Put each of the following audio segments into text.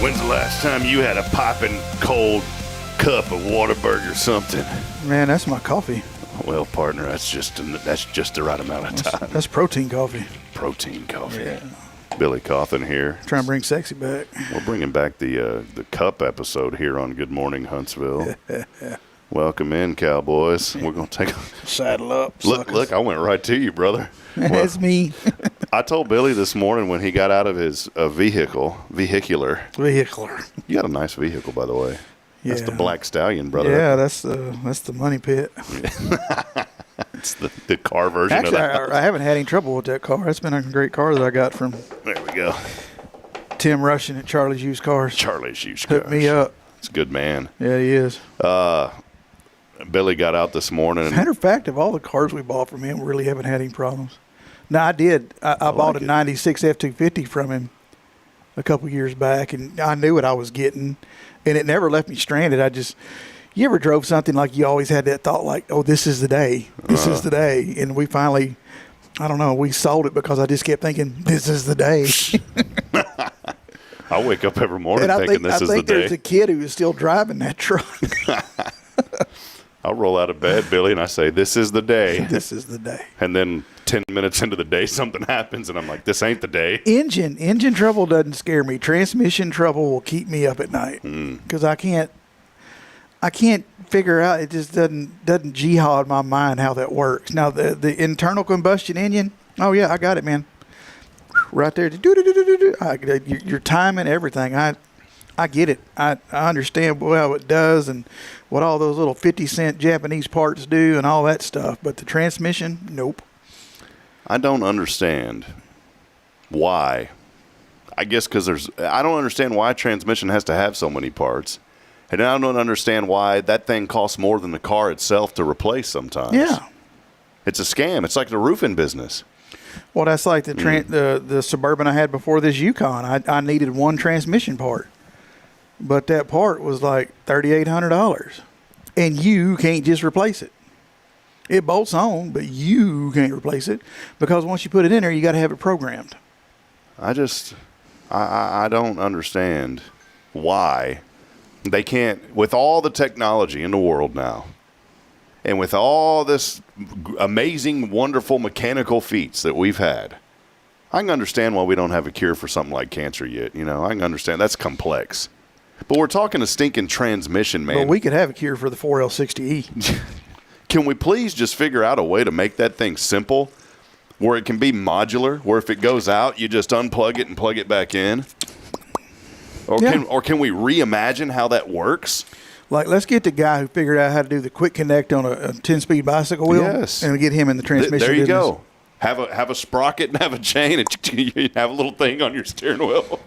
When's the last time you had a piping cold cup of Whataburger or something? Man, that's my coffee. Well, partner, that's just the right amount of time. That's protein coffee. Protein coffee. Yeah. Billy Cauthen here. Trying to bring sexy back. We're bringing back the cup episode here on Good Morning Huntsville. Welcome in, Cowboys. We're gonna take saddle up. Look! I went right to you, brother. That's me. I told Billy this morning when he got out of his vehicular. You got a nice vehicle, by the way. Yeah. That's the Black Stallion, brother. Yeah, that's the money pit. It's the car version Actually, of that. I haven't had any trouble with that car. It's been a great car that I got from There we go. Tim Russian at Charlie's Used Cars. Charlie's Used Cars. Hooked me up. It's a good man. Yeah, he is. Billy got out this morning. Matter of fact, of all the cars we bought from him, we really haven't had any problems. Now, I did. I bought a 96 F-250 from him a couple years back, and I knew what I was getting, and it never left me stranded. You ever drove something like you always had that thought like, oh, this is the day. This is the day. And we finally, I don't know, we sold it because I just kept thinking, this is the day. I wake up every morning thinking this is the day. I think there's a kid who is still driving that truck. I'll roll out of bed, Billy, and I say, this is the day. This is the day. And then 10 minutes into the day, something happens, and I'm like, this ain't the day. Engine trouble doesn't scare me. Transmission trouble will keep me up at night because I can't figure out. It just doesn't jihad my mind how that works. Now the internal combustion engine. Oh yeah, I got it, man. Right there, your timing, everything. I get it. I understand how it does and what all those little 50-cent Japanese parts do and all that stuff. But the transmission, nope. I don't understand why. I guess because I don't understand why transmission has to have so many parts. And I don't understand why that thing costs more than the car itself to replace sometimes. Yeah. It's a scam. It's like the roofing business. Well, that's like the Suburban I had before this Yukon. I needed one transmission part. But that part was like $3,800. And you can't just replace it. It bolts on, but you can't replace it because once you put it in there, you got to have it programmed. I don't understand why they can't, with all the technology in the world now, and with all this amazing, wonderful mechanical feats that we've had, I can understand why we don't have a cure for something like cancer yet. You know, I can understand that's complex. But we're talking a stinking transmission, man. But we could have a cure for the 4L60E. Can we please just figure out a way to make that thing simple where it can be modular, where if it goes out, you just unplug it and plug it back in? Or can we reimagine how that works? Like, let's get the guy who figured out how to do the quick connect on a 10-speed bicycle wheel, and get him in the transmission There you business. go. Have a sprocket and have a chain, and you have a little thing on your steering wheel.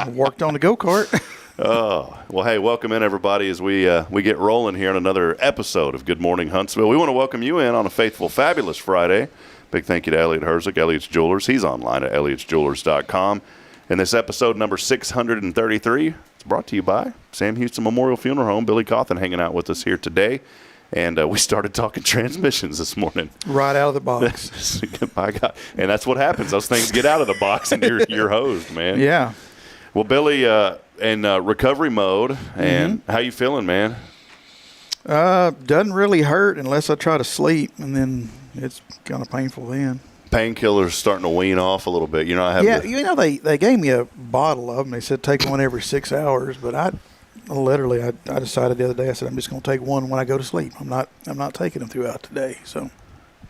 Worked on the go-kart. Oh, well, hey, welcome in, everybody, as we get rolling here on another episode of Good Morning Huntsville. We want to welcome you in on a faithful, fabulous Friday. Big thank you to Elliot Herzog, Elliot's Jewelers. He's online at elliotsjewelers.com. And this episode number 633 is brought to you by Sam Houston Memorial Funeral Home. Billy Cauthen hanging out with us here today. And we started talking transmissions this morning. Right out of the box. My God. And that's what happens. Those things get out of the box, and you're hosed, man. Yeah. Well, Billy, in recovery mode, and how you feeling, man? Doesn't really hurt unless I try to sleep, and then it's kind of painful then. Painkillers starting to wean off a little bit. You're not having you know, they gave me a bottle of them. They said take one every 6 hours, but I decided the other day, I said I'm just going to take one when I go to sleep. I'm not taking them throughout the day. So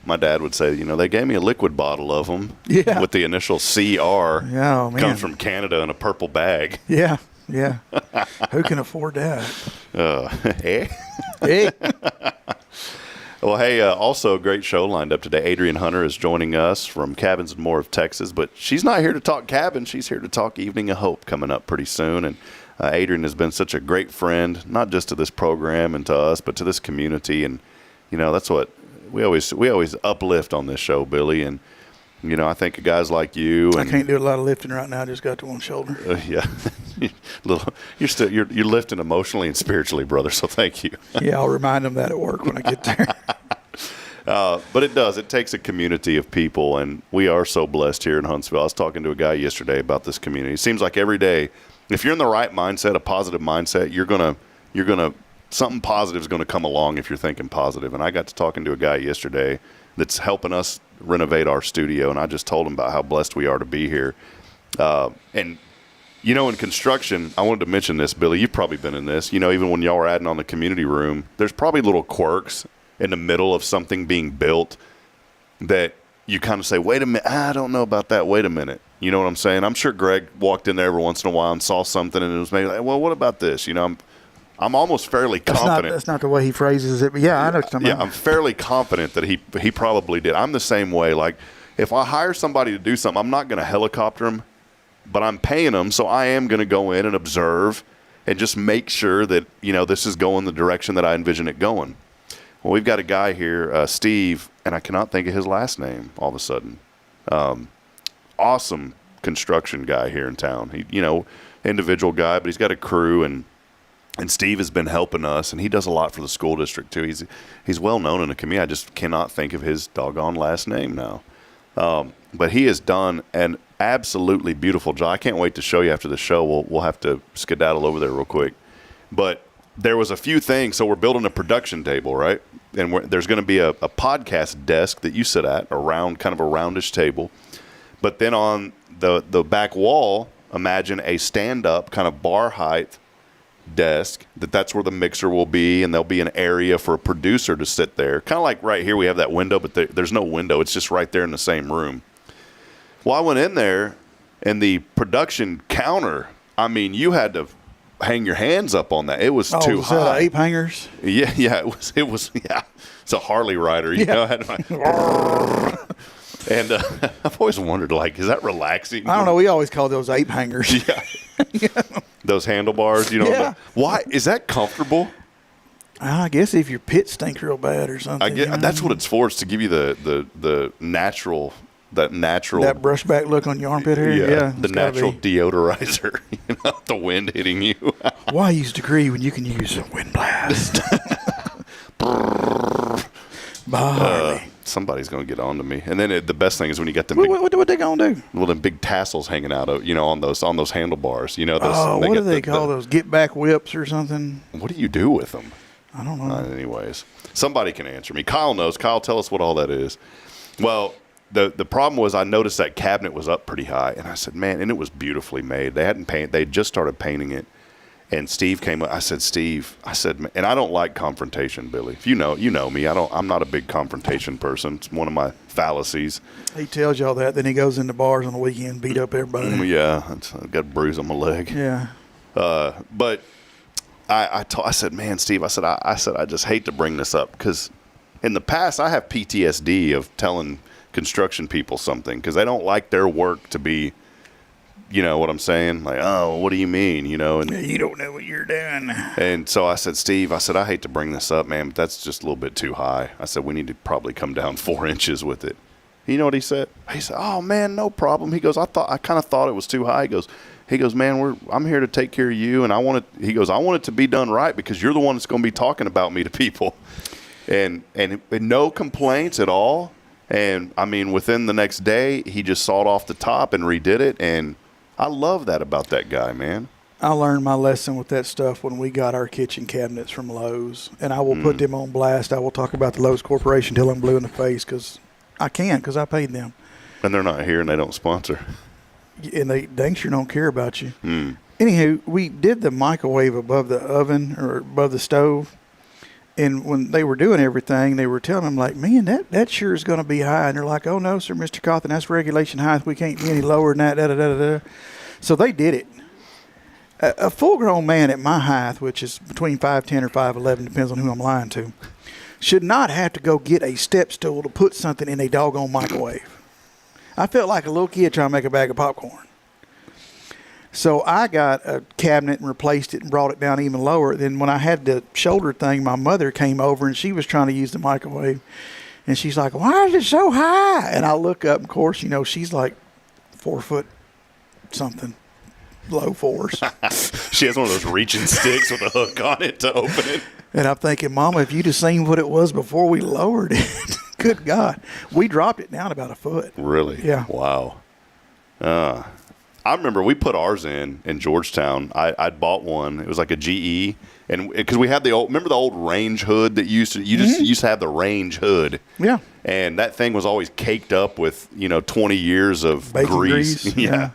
my dad would say, they gave me a liquid bottle of them with the initial CR. Yeah, oh, man. Comes from Canada in a purple bag. Yeah. Who can afford that? Hey. Well, hey, also a great show lined up today. Adrian Hunter is joining us from Cabins and More of Texas, but she's not here to talk cabin. She's here to talk Evening of Hope coming up pretty soon. And Adrian has been such a great friend, not just to this program and to us, but to this community. And, that's what we always uplift on this show, Billy. And, I think of guys like you. And, I can't do a lot of lifting right now. I just got to one shoulder. Yeah. You're lifting emotionally and spiritually, brother, so thank you. Yeah, I'll remind them that at work when I get there. But it does. It takes a community of people, and we are so blessed here in Huntsville. I was talking to a guy yesterday about this community. It seems like every day If you're in the right mindset, a positive mindset, you're gonna something positive is gonna come along if you're thinking positive. And I got to talking to a guy yesterday that's helping us renovate our studio, and I just told him about how blessed we are to be here. And you know, in construction, I wanted to mention this, Billy. You've probably been in this. You know, even when y'all were adding on the community room, there's probably little quirks in the middle of something being built that you kind of say, wait a minute, I don't know about that. Wait a minute. You know what I'm saying? I'm sure Greg walked in there every once in a while and saw something, and it was maybe like, well, what about this? You know, I'm almost fairly confident. That's not the way he phrases it, but yeah, I know what you're talking about. Yeah, I'm fairly confident that he probably did. I'm the same way. Like, if I hire somebody to do something, I'm not going to helicopter them, but I'm paying them, so I am going to go in and observe and just make sure that, you know, this is going the direction that I envision it going. Well, we've got a guy here, Steve, and I cannot think of his last name all of a sudden. Awesome construction guy here in town. He, you know, individual guy, but he's got a crew, and Steve has been helping us, and he does a lot for the school district too. He's well known in the community. I just cannot think of his doggone last name now. But he has done an absolutely beautiful job. I can't wait to show you after the show. We'll have to skedaddle over there real quick. But there was a few things. So we're building a production table, right? And there's going to be a podcast desk that you sit at, around kind of a roundish table. But then on the back wall, imagine a stand-up kind of bar height desk that's where the mixer will be, and there'll be an area for a producer to sit there. Kind of like right here we have that window, but there's no window. It's just right there in the same room. Well, I went in there, and the production counter, I mean, you had to hang your hands up on that. It was too high. That ape hangers? Yeah, it was yeah. It's a Harley rider, you know. I had and I've always wondered, like, is that relaxing? I don't know. We always call those ape hangers. Yeah. Those handlebars, you know. Yeah. Why is that comfortable? I guess if your pit stinks real bad or something. I guess that's what it's for. It's to give you the natural. That brushback look on your armpit hair. Yeah, the natural deodorizer. You know, the wind hitting you. Why use degree when you can use a wind blast? Somebody's gonna get on to me. And then the best thing is when you got the what they gonna do? Well, the big tassels hanging out of, you know, on those handlebars. You know, those, what do they call those? Get back whips or something? What do you do with them? I don't know. Anyways, somebody can answer me. Kyle knows. Kyle, tell us what all that is. Well, the problem was I noticed that cabinet was up pretty high, and I said, man, and it was beautifully made. They hadn't painted. They just started painting it. And Steve came up. I said, Steve, and I don't like confrontation, Billy. If you know me. I'm not a big confrontation person. It's one of my fallacies. He tells y'all that, then he goes into bars on the weekend, beat up everybody. Yeah, I've got a bruise on my leg. Yeah. But I said, man, Steve, I said, I just hate to bring this up because in the past I have PTSD of telling construction people something because they don't like their work to be, you know what I'm saying? Like, oh, what do you mean? You know, and you don't know what you're doing. And so I said, Steve, I hate to bring this up, man, but that's just a little bit too high. I said, we need to probably come down 4 inches with it. You know what he said? He said, oh man, no problem. He goes, I kind of thought it was too high. He goes, man, I'm here to take care of you, and I want it to be done right because you're the one that's going to be talking about me to people, and no complaints at all. And I mean, within the next day, he just sawed off the top and redid it, and I love that about that guy, man. I learned my lesson with that stuff when we got our kitchen cabinets from Lowe's, and I will put them on blast. I will talk about the Lowe's Corporation till I'm blue in the face because I paid them. And they're not here, and they don't sponsor. And they dang sure don't care about you. Anywho, we did the microwave above the oven or above the stove. And when they were doing everything, they were telling them, like, man, that sure is going to be high. And they're like, oh, no, sir, Mr. Cauthen, that's regulation height. We can't be any lower than that, da-da-da-da-da. So they did it. A full-grown man at my height, which is between 5'10 or 5'11, depends on who I'm lying to, should not have to go get a step stool to put something in a doggone microwave. I felt like a little kid trying to make a bag of popcorn. So I got a cabinet and replaced it and brought it down even lower. Then when I had the shoulder thing, my mother came over and she was trying to use the microwave. And she's like, why is it so high? And I look up, of course, you know, she's like 4 foot something, low fours. She has one of those reaching sticks with a hook on it to open it. And I'm thinking, Mama, if you'd have seen what it was before we lowered it, good God. We dropped it down about a foot. Really? Yeah. Wow. I remember we put ours in Georgetown. I'd bought one. It was like a GE, and because we had the old, remember the old range hood that used to used to have the range hood. Yeah. And that thing was always caked up with 20 years of Bacon grease. grease. Yeah.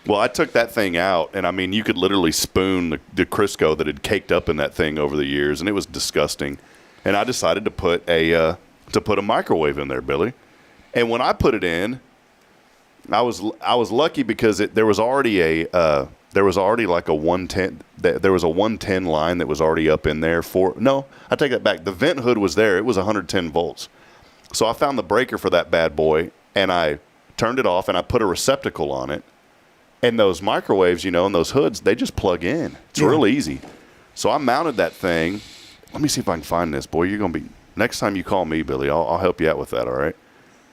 Well, I took that thing out, and I mean, you could literally spoon the Crisco that had caked up in that thing over the years, and it was disgusting. And I decided to put a microwave in there, Billy. And when I put it in, I was lucky because there was already like a 110. There was a 110 line that was already up in there I take that back. The vent hood was there. It was 110 volts. So I found the breaker for that bad boy, and I turned it off, and I put a receptacle on it. And those microwaves, and those hoods, they just plug in. It's real easy. So I mounted that thing. Let me see if I can find this. Boy, you're going to be – next time you call me, Billy, I'll help you out with that, all right?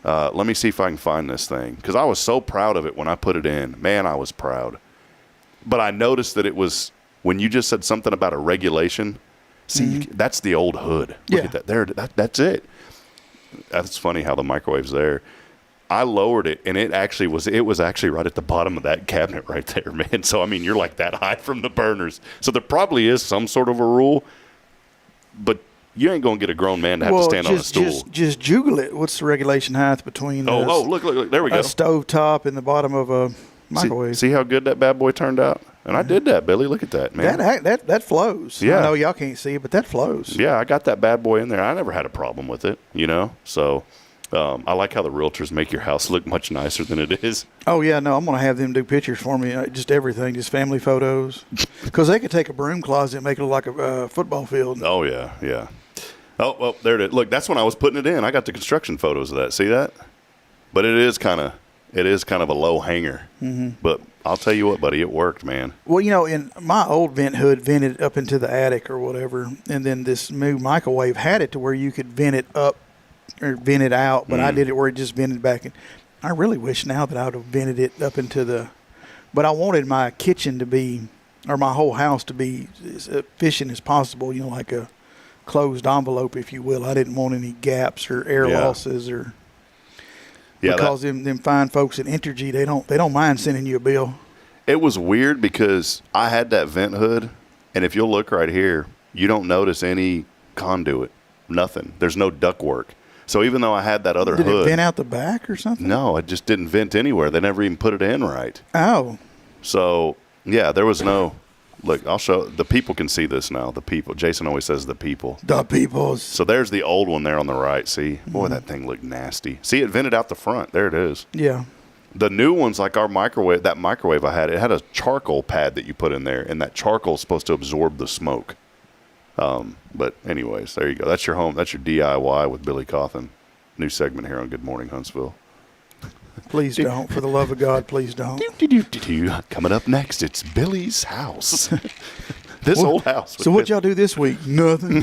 Let me see if I can find this thing. Because I was so proud of it when I put it in. Man, I was proud. But I noticed that it was – when you just said something about a regulation, see, that's the old hood. Look at that. There, that's it. That's funny how the microwave's there. I lowered it, and it was actually right at the bottom of that cabinet right there, man. So, I mean, you're like that high from the burners. So there probably is some sort of a rule, but you ain't going to get a grown man to have to stand on a stool. Just juggle it. What's the regulation height between look, there we go. A stove top and the bottom of a microwave. See how good that bad boy turned out? And I did that, Billy. Look at that, man. That flows. Yeah. I know y'all can't see it, but that flows. Yeah, I got that bad boy in there. I never had a problem with it, so... I like how the realtors make your house look much nicer than it is. Oh, yeah. No, I'm going to have them do pictures for me. Just everything, just family photos. Because they could take a broom closet and make it look like a football field. Oh, yeah, yeah. Oh, well, there it is. Look, that's when I was putting it in. I got the construction photos of that. See that? But it is kind of a low hanger. Mm-hmm. But I'll tell you what, buddy, it worked, man. Well, in my old vent hood vented up into the attic or whatever, and then this new microwave had it to where you could vent it up or vent it out, but I did it where it just vented back in. I really wish now that I would have vented it up into but I wanted my kitchen to be, or my whole house to be as efficient as possible, like a closed envelope, if you will. I didn't want any gaps or air losses because them fine folks at Entergy, they don't mind sending you a bill. It was weird because I had that vent hood, and if you'll look right here, you don't notice any conduit, nothing. There's no ductwork. So even though I had that other hood. Did it vent out the back or something? No, it just didn't vent anywhere. They never even put it in right. Oh. So, yeah, there was no. Look, I'll show. The people can see this now. The people. Jason always says the people. The peoples. So there's the old one there on the right. See? Boy, that thing looked nasty. See, it vented out the front. There it is. Yeah. The new ones, like our microwave, that microwave I had, it had a charcoal pad that you put in there, and that charcoal is supposed to absorb the smoke. But anyways, there you go. That's your home. That's your DIY with Billy Cauthen. New segment here on Good Morning Huntsville. Please don't. For the love of God, please don't. Coming up next, it's Billy's house. Old house. So what y'all do this week? Nothing.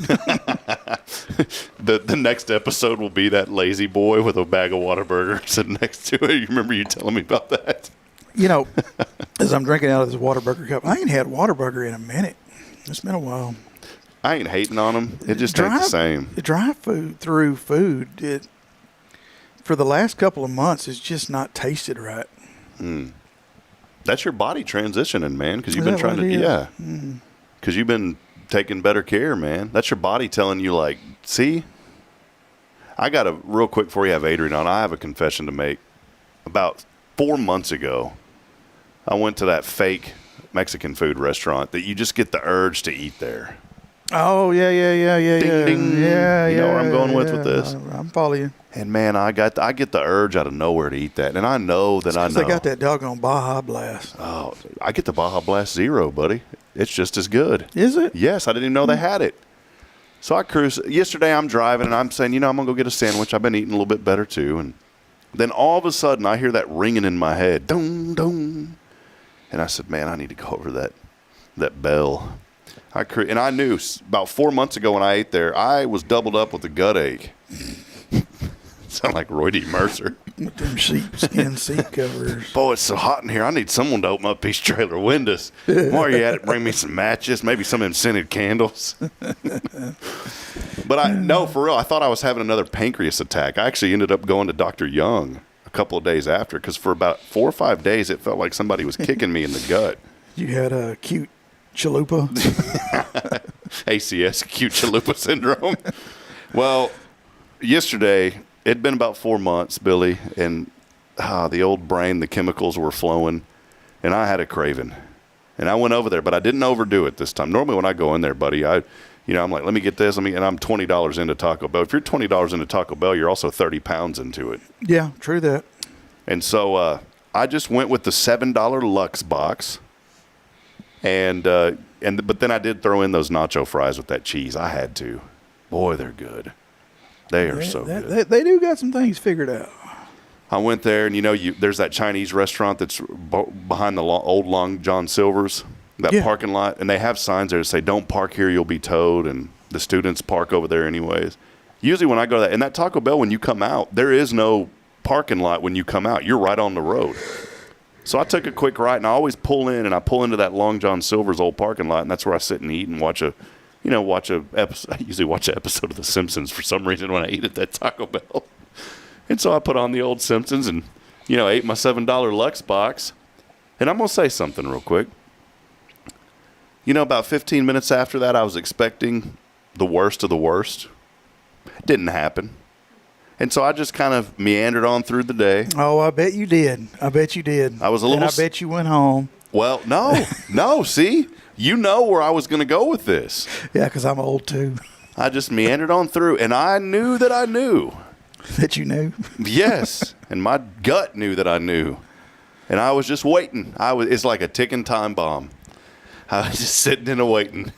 The next episode will be that lazy boy with a bag of Whataburger sitting next to it. You remember you telling me about that? As I'm drinking out of this Whataburger cup, I ain't had Whataburger in a minute. It's been a while. I ain't hating on them. It just ain't the same. Drive through food, for the last couple of months, it's just not tasted right. That's your body transitioning, man, because you've been trying to, because you've been taking better care, man. That's your body telling you, like, see, I got a real quick before you have Adrian on. I have a confession to make. About 4 months ago, I went to that fake Mexican food restaurant that you just get the urge to eat there. Oh, yeah. Ding, ding. Yeah, you know where I'm going with this? I'm following you. And, man, I get the urge out of nowhere to eat that. And I know that they got that doggone Baja Blast. Oh, I get the Baja Blast Zero, buddy. It's just as good. Is it? Yes, I didn't even know they had it. So I cruise. Yesterday I'm driving, and I'm saying, I'm going to go get a sandwich. I've been eating a little bit better, too. And then all of a sudden I hear that ringing in my head. Dong, dong. And I said, man, I need to go over that bell. And I knew about 4 months ago when I ate there, I was doubled up with a gut ache. Sound like Roy D. Mercer. With them sheepskin seat covers. Boy, it's so hot in here. I need someone to open up these trailer windows. While you're at it, bring me some matches, maybe some of them scented candles. But no, for real, I thought I was having another pancreas attack. I actually ended up going to Dr. Young a couple of days after, because for about 4 or 5 days, it felt like somebody was kicking me in the gut. You had a cute chalupa. ACS, acute chalupa syndrome. Well, yesterday, it'd been about 4 months, Billy, and the old brain, the chemicals were flowing, and I had a craving. And I went over there, but I didn't overdo it this time. Normally when I go in there, buddy, I'm like, let me get this, and I'm $20 into Taco Bell. If you're $20 into Taco Bell, you're also 30 pounds into it. Yeah, true that. And so I just went with the $7 Lux box, but then I did throw in those nacho fries with that cheese. I had to. Boy, they're good. They are so good. They do got some things figured out. I went there, and there's that Chinese restaurant that's behind the old Long John Silver's, that parking lot, and they have signs there that say, "Don't park here, you'll be towed," and the students park over there anyways. Usually when I go to that Taco Bell, when you come out, there is no parking lot when you come out. You're right on the road. So I took a quick right, and I always pull in, and I pull into that Long John Silver's old parking lot, and that's where I sit and eat and watch a episode. I usually watch an episode of The Simpsons for some reason when I eat at that Taco Bell. And so I put on the old Simpsons and, ate my $7 Lux box. And I'm going to say something real quick. About 15 minutes after that, I was expecting the worst of the worst. It didn't happen. And so I just kind of meandered on through the day. Oh, I bet you did. I was a little. And I bet you went home. Well, no, see? You know where I was going to go with this. Yeah, because I'm old too. I just meandered on through, and I knew that I knew. That you knew? Yes, and my gut knew that I knew. And I was just waiting. It's like a ticking time bomb. I was just sitting in and waiting.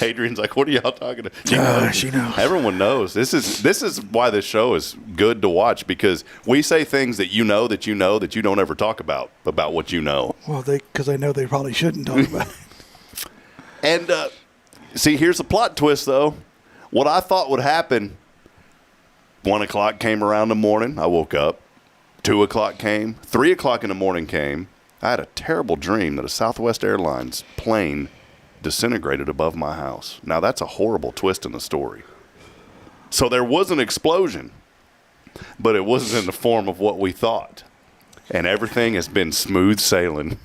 Adrian's like, "What are y'all talking about?" She knows. Everyone knows. This is why this show is good to watch, because we say things that you know that you don't ever talk about what you know. Well, because they know they probably shouldn't talk about it. And see, here's the plot twist, though. What I thought would happen, 1 o'clock came around in the morning. I woke up. 2 o'clock came. 3 o'clock in the morning came. I had a terrible dream that a Southwest Airlines plane disintegrated above my house. Now, that's a horrible twist in the story. So there was an explosion, but it wasn't in the form of what we thought. And everything has been smooth sailing.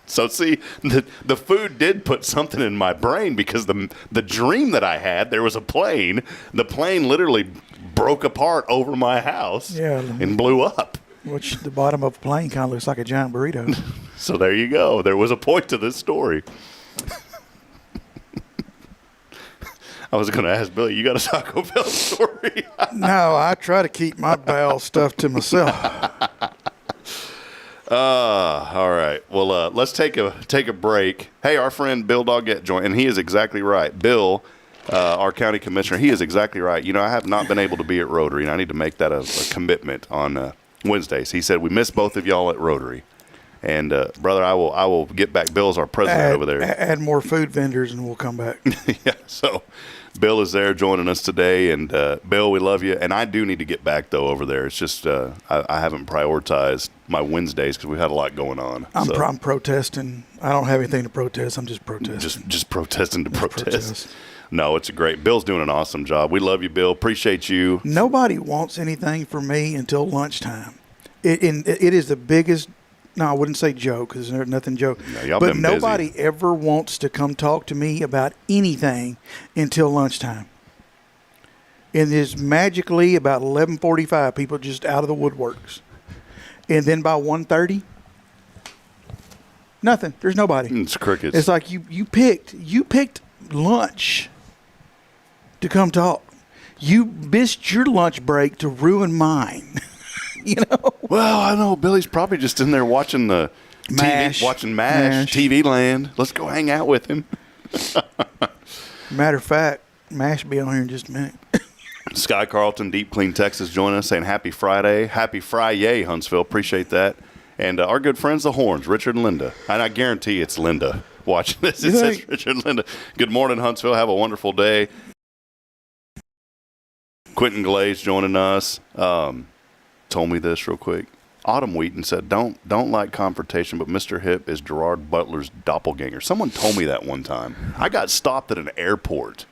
So, see, the food did put something in my brain, because the dream that I had, there was a plane. The plane literally broke apart over my house and blew up. Which the bottom of a plane kind of looks like a giant burrito. So there you go. There was a point to this story. I was going to ask Billy, you got a Taco Bell story? No, I try to keep my bowel stuff to myself. All right. Well, let's take a break. Hey, our friend Bill Doggett joined, and he is exactly right. Bill, our county commissioner, he is exactly right. I have not been able to be at Rotary, and I need to make that a commitment on Wednesdays. He said we miss both of y'all at Rotary, and brother, I will get back. Bill's our president over there. Add more food vendors, and we'll come back. Yeah. So Bill is there joining us today, and Bill, we love you. And I do need to get back though over there. It's just I haven't prioritized my Wednesdays because we've had a lot going on. I'm protesting. I don't have anything to protest. I'm just protesting. Just protesting to protest. No, it's a great. Bill's doing an awesome job. We love you, Bill. Appreciate you. Nobody wants anything from me until lunchtime. It is the biggest. No, I wouldn't say joke, because there's nothing joke. No, but nobody ever wants to come talk to me about anything until lunchtime. And it's magically about 11:45, people just out of the woodworks. And then by 1:30, nothing. There's nobody. It's crickets. It's like you picked lunch to come talk. You missed your lunch break to ruin mine. Well, I know Billy's probably just in there watching the MASH. TV, watching MASH, TV Land. Let's go hang out with him. Matter of fact, MASH will be on here in just a minute. Sky Carlton, Deep Clean Texas, joining us, saying happy Friday. Happy Friday, Huntsville. Appreciate that. And our good friends, the Horns, Richard and Linda. And I guarantee it's Linda watching this. It says Richard and Linda. Good morning, Huntsville. Have a wonderful day. Quentin Glaze joining us. Told me this real quick. Autumn Wheaton said, don't like confrontation, but Mr. Hip is Gerard Butler's doppelganger. Someone told me that one time. I got stopped at an airport,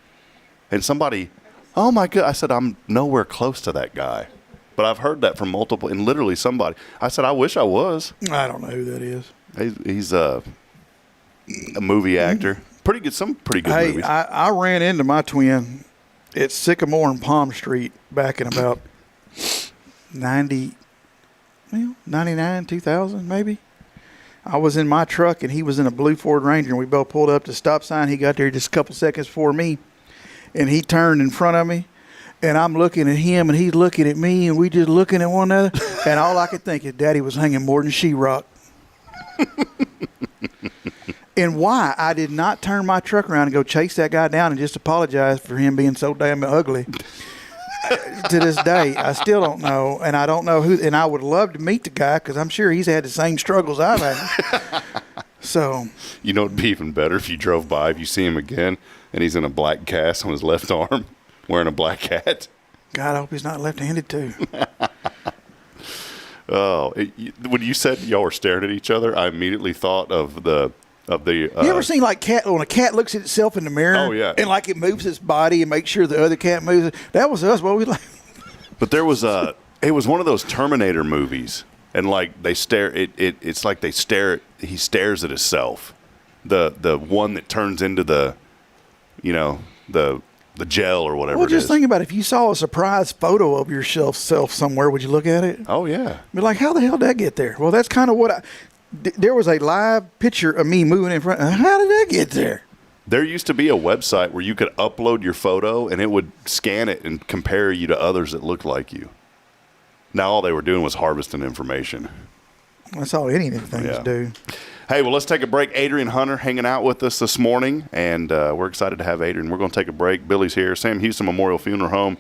and somebody, oh my God, I said, I'm nowhere close to that guy. but I've heard that from multiple, and literally somebody. I said, I wish I was. I don't know who that is. He's a movie actor. Pretty good, some pretty good movies. I ran into my twin at Sycamore and Palm Street back in about 99, 2000 maybe. I was in my truck and he was in a blue Ford Ranger, and we both pulled up to the stop sign. He got there just a couple seconds before me, and he turned in front of me, and I'm looking at him and he's looking at me, and we just looking at one another, and all I could think is Daddy was hanging more than sheetrock. And why I did not turn my truck around and go chase that guy down and just apologize for him being so damn ugly. To this day, I still don't know, and I don't know who. And I would love to meet the guy because I'm sure he's had the same struggles I've had. So, you know, it'd be even better if you drove by, if you see him again, and he's in a black cast on his left arm, wearing a black hat. God, I hope he's not left-handed too. When you said y'all were staring at each other, I immediately thought of the. You ever seen like when a cat looks at itself in the mirror? Oh yeah, and like it moves its body and makes sure the other cat moves. That was us. What we like. But there was it was one of those Terminator movies, and like they stare. It's like they stare. He stares at himself. The one that turns into the gel or whatever. Well, it just is. think about it. If you saw a surprise photo of yourself somewhere, would you look at it? Oh yeah. Be like, how the hell did that get there? Well, that's kind of what there was a live picture of me moving in front. How did that get there? There used to be a website where you could upload your photo and it would scan it and compare you to others that looked like you. Now all they were doing was harvesting information. That's all any of them things do. Hey, well, let's take a break. Adrian Hunter hanging out with us this morning, and we're excited to have Adrian. We're going to take a break. Billy's here, Sam Houston Memorial Funeral Home.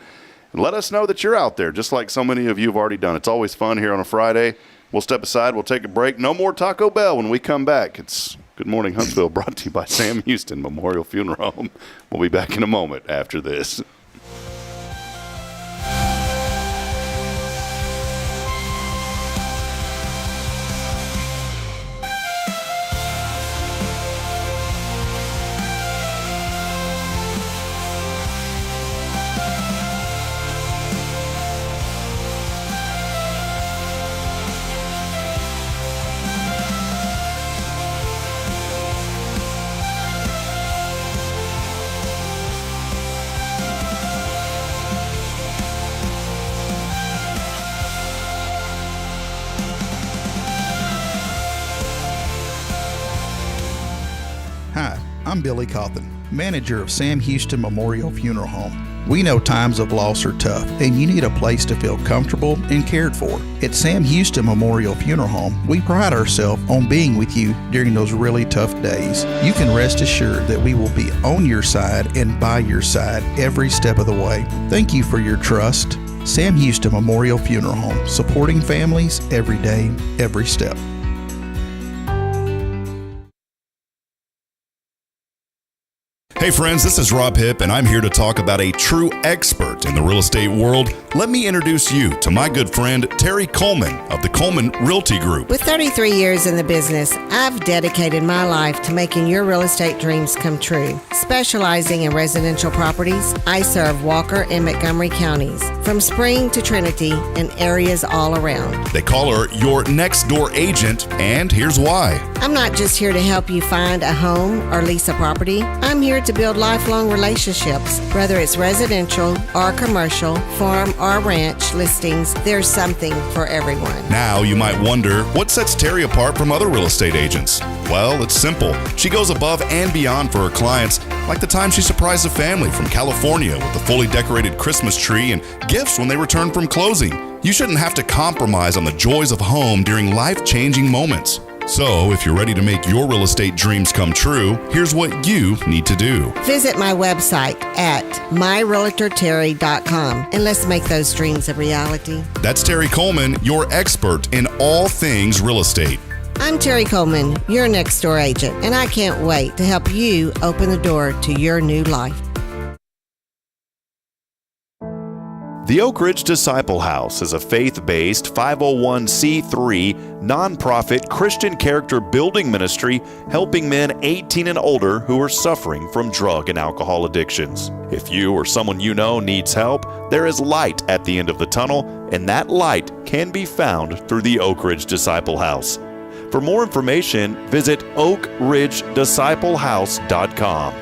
And let us know that you're out there, just like so many of you have already done. It's always fun here on a Friday. We'll step aside. We'll take a break. No more Taco Bell when we come back. It's Good Morning Huntsville, brought to you by Sam Houston Memorial Funeral Home. We'll be back in a moment after this. Hi, I'm Billy Cauthen, manager of Sam Houston Memorial Funeral Home. We know times of loss are tough, and you need a place to feel comfortable and cared for. At Sam Houston Memorial Funeral Home, we pride ourselves on being with you during those really tough days. You can rest assured that we will be on your side and by your side every step of the way. Thank you for your trust. Sam Houston Memorial Funeral Home, supporting families every day, every step. Hey friends, this is Rob Hipp, and I'm here to talk about a true expert in the real estate world. Let me introduce you to my good friend, Terry Coleman of the Coleman Realty Group. With 33 years in the business, I've dedicated my life to making your real estate dreams come true. Specializing in residential properties, I serve Walker and Montgomery counties, from Spring to Trinity and areas all around. They call her your next door agent, and here's why. I'm not just here to help you find a home or lease a property. I'm here to build lifelong relationships. Whether it's residential or commercial, farm or ranch listings, there's something for everyone. Now you might wonder, what sets Terry apart from other real estate agents? Well, it's simple. She goes above and beyond for her clients, like the time she surprised a family from California with a fully decorated Christmas tree and gifts when they returned from closing. You shouldn't have to compromise on the joys of home during life-changing moments. So, if you're ready to make your real estate dreams come true, here's what you need to do. Visit my website at myrealtorterry.com and let's make those dreams a reality. That's Terry Coleman, your expert in all things real estate. I'm Terry Coleman, your next door agent, and I can't wait to help you open the door to your new life. The Oak Ridge Disciple House is a faith-based 501c3 nonprofit Christian character building ministry helping men 18 and older who are suffering from drug and alcohol addictions. If you or someone you know needs help, there is light at the end of the tunnel, and that light can be found through the Oak Ridge Disciple House. For more information, visit oakridgedisciplehouse.com.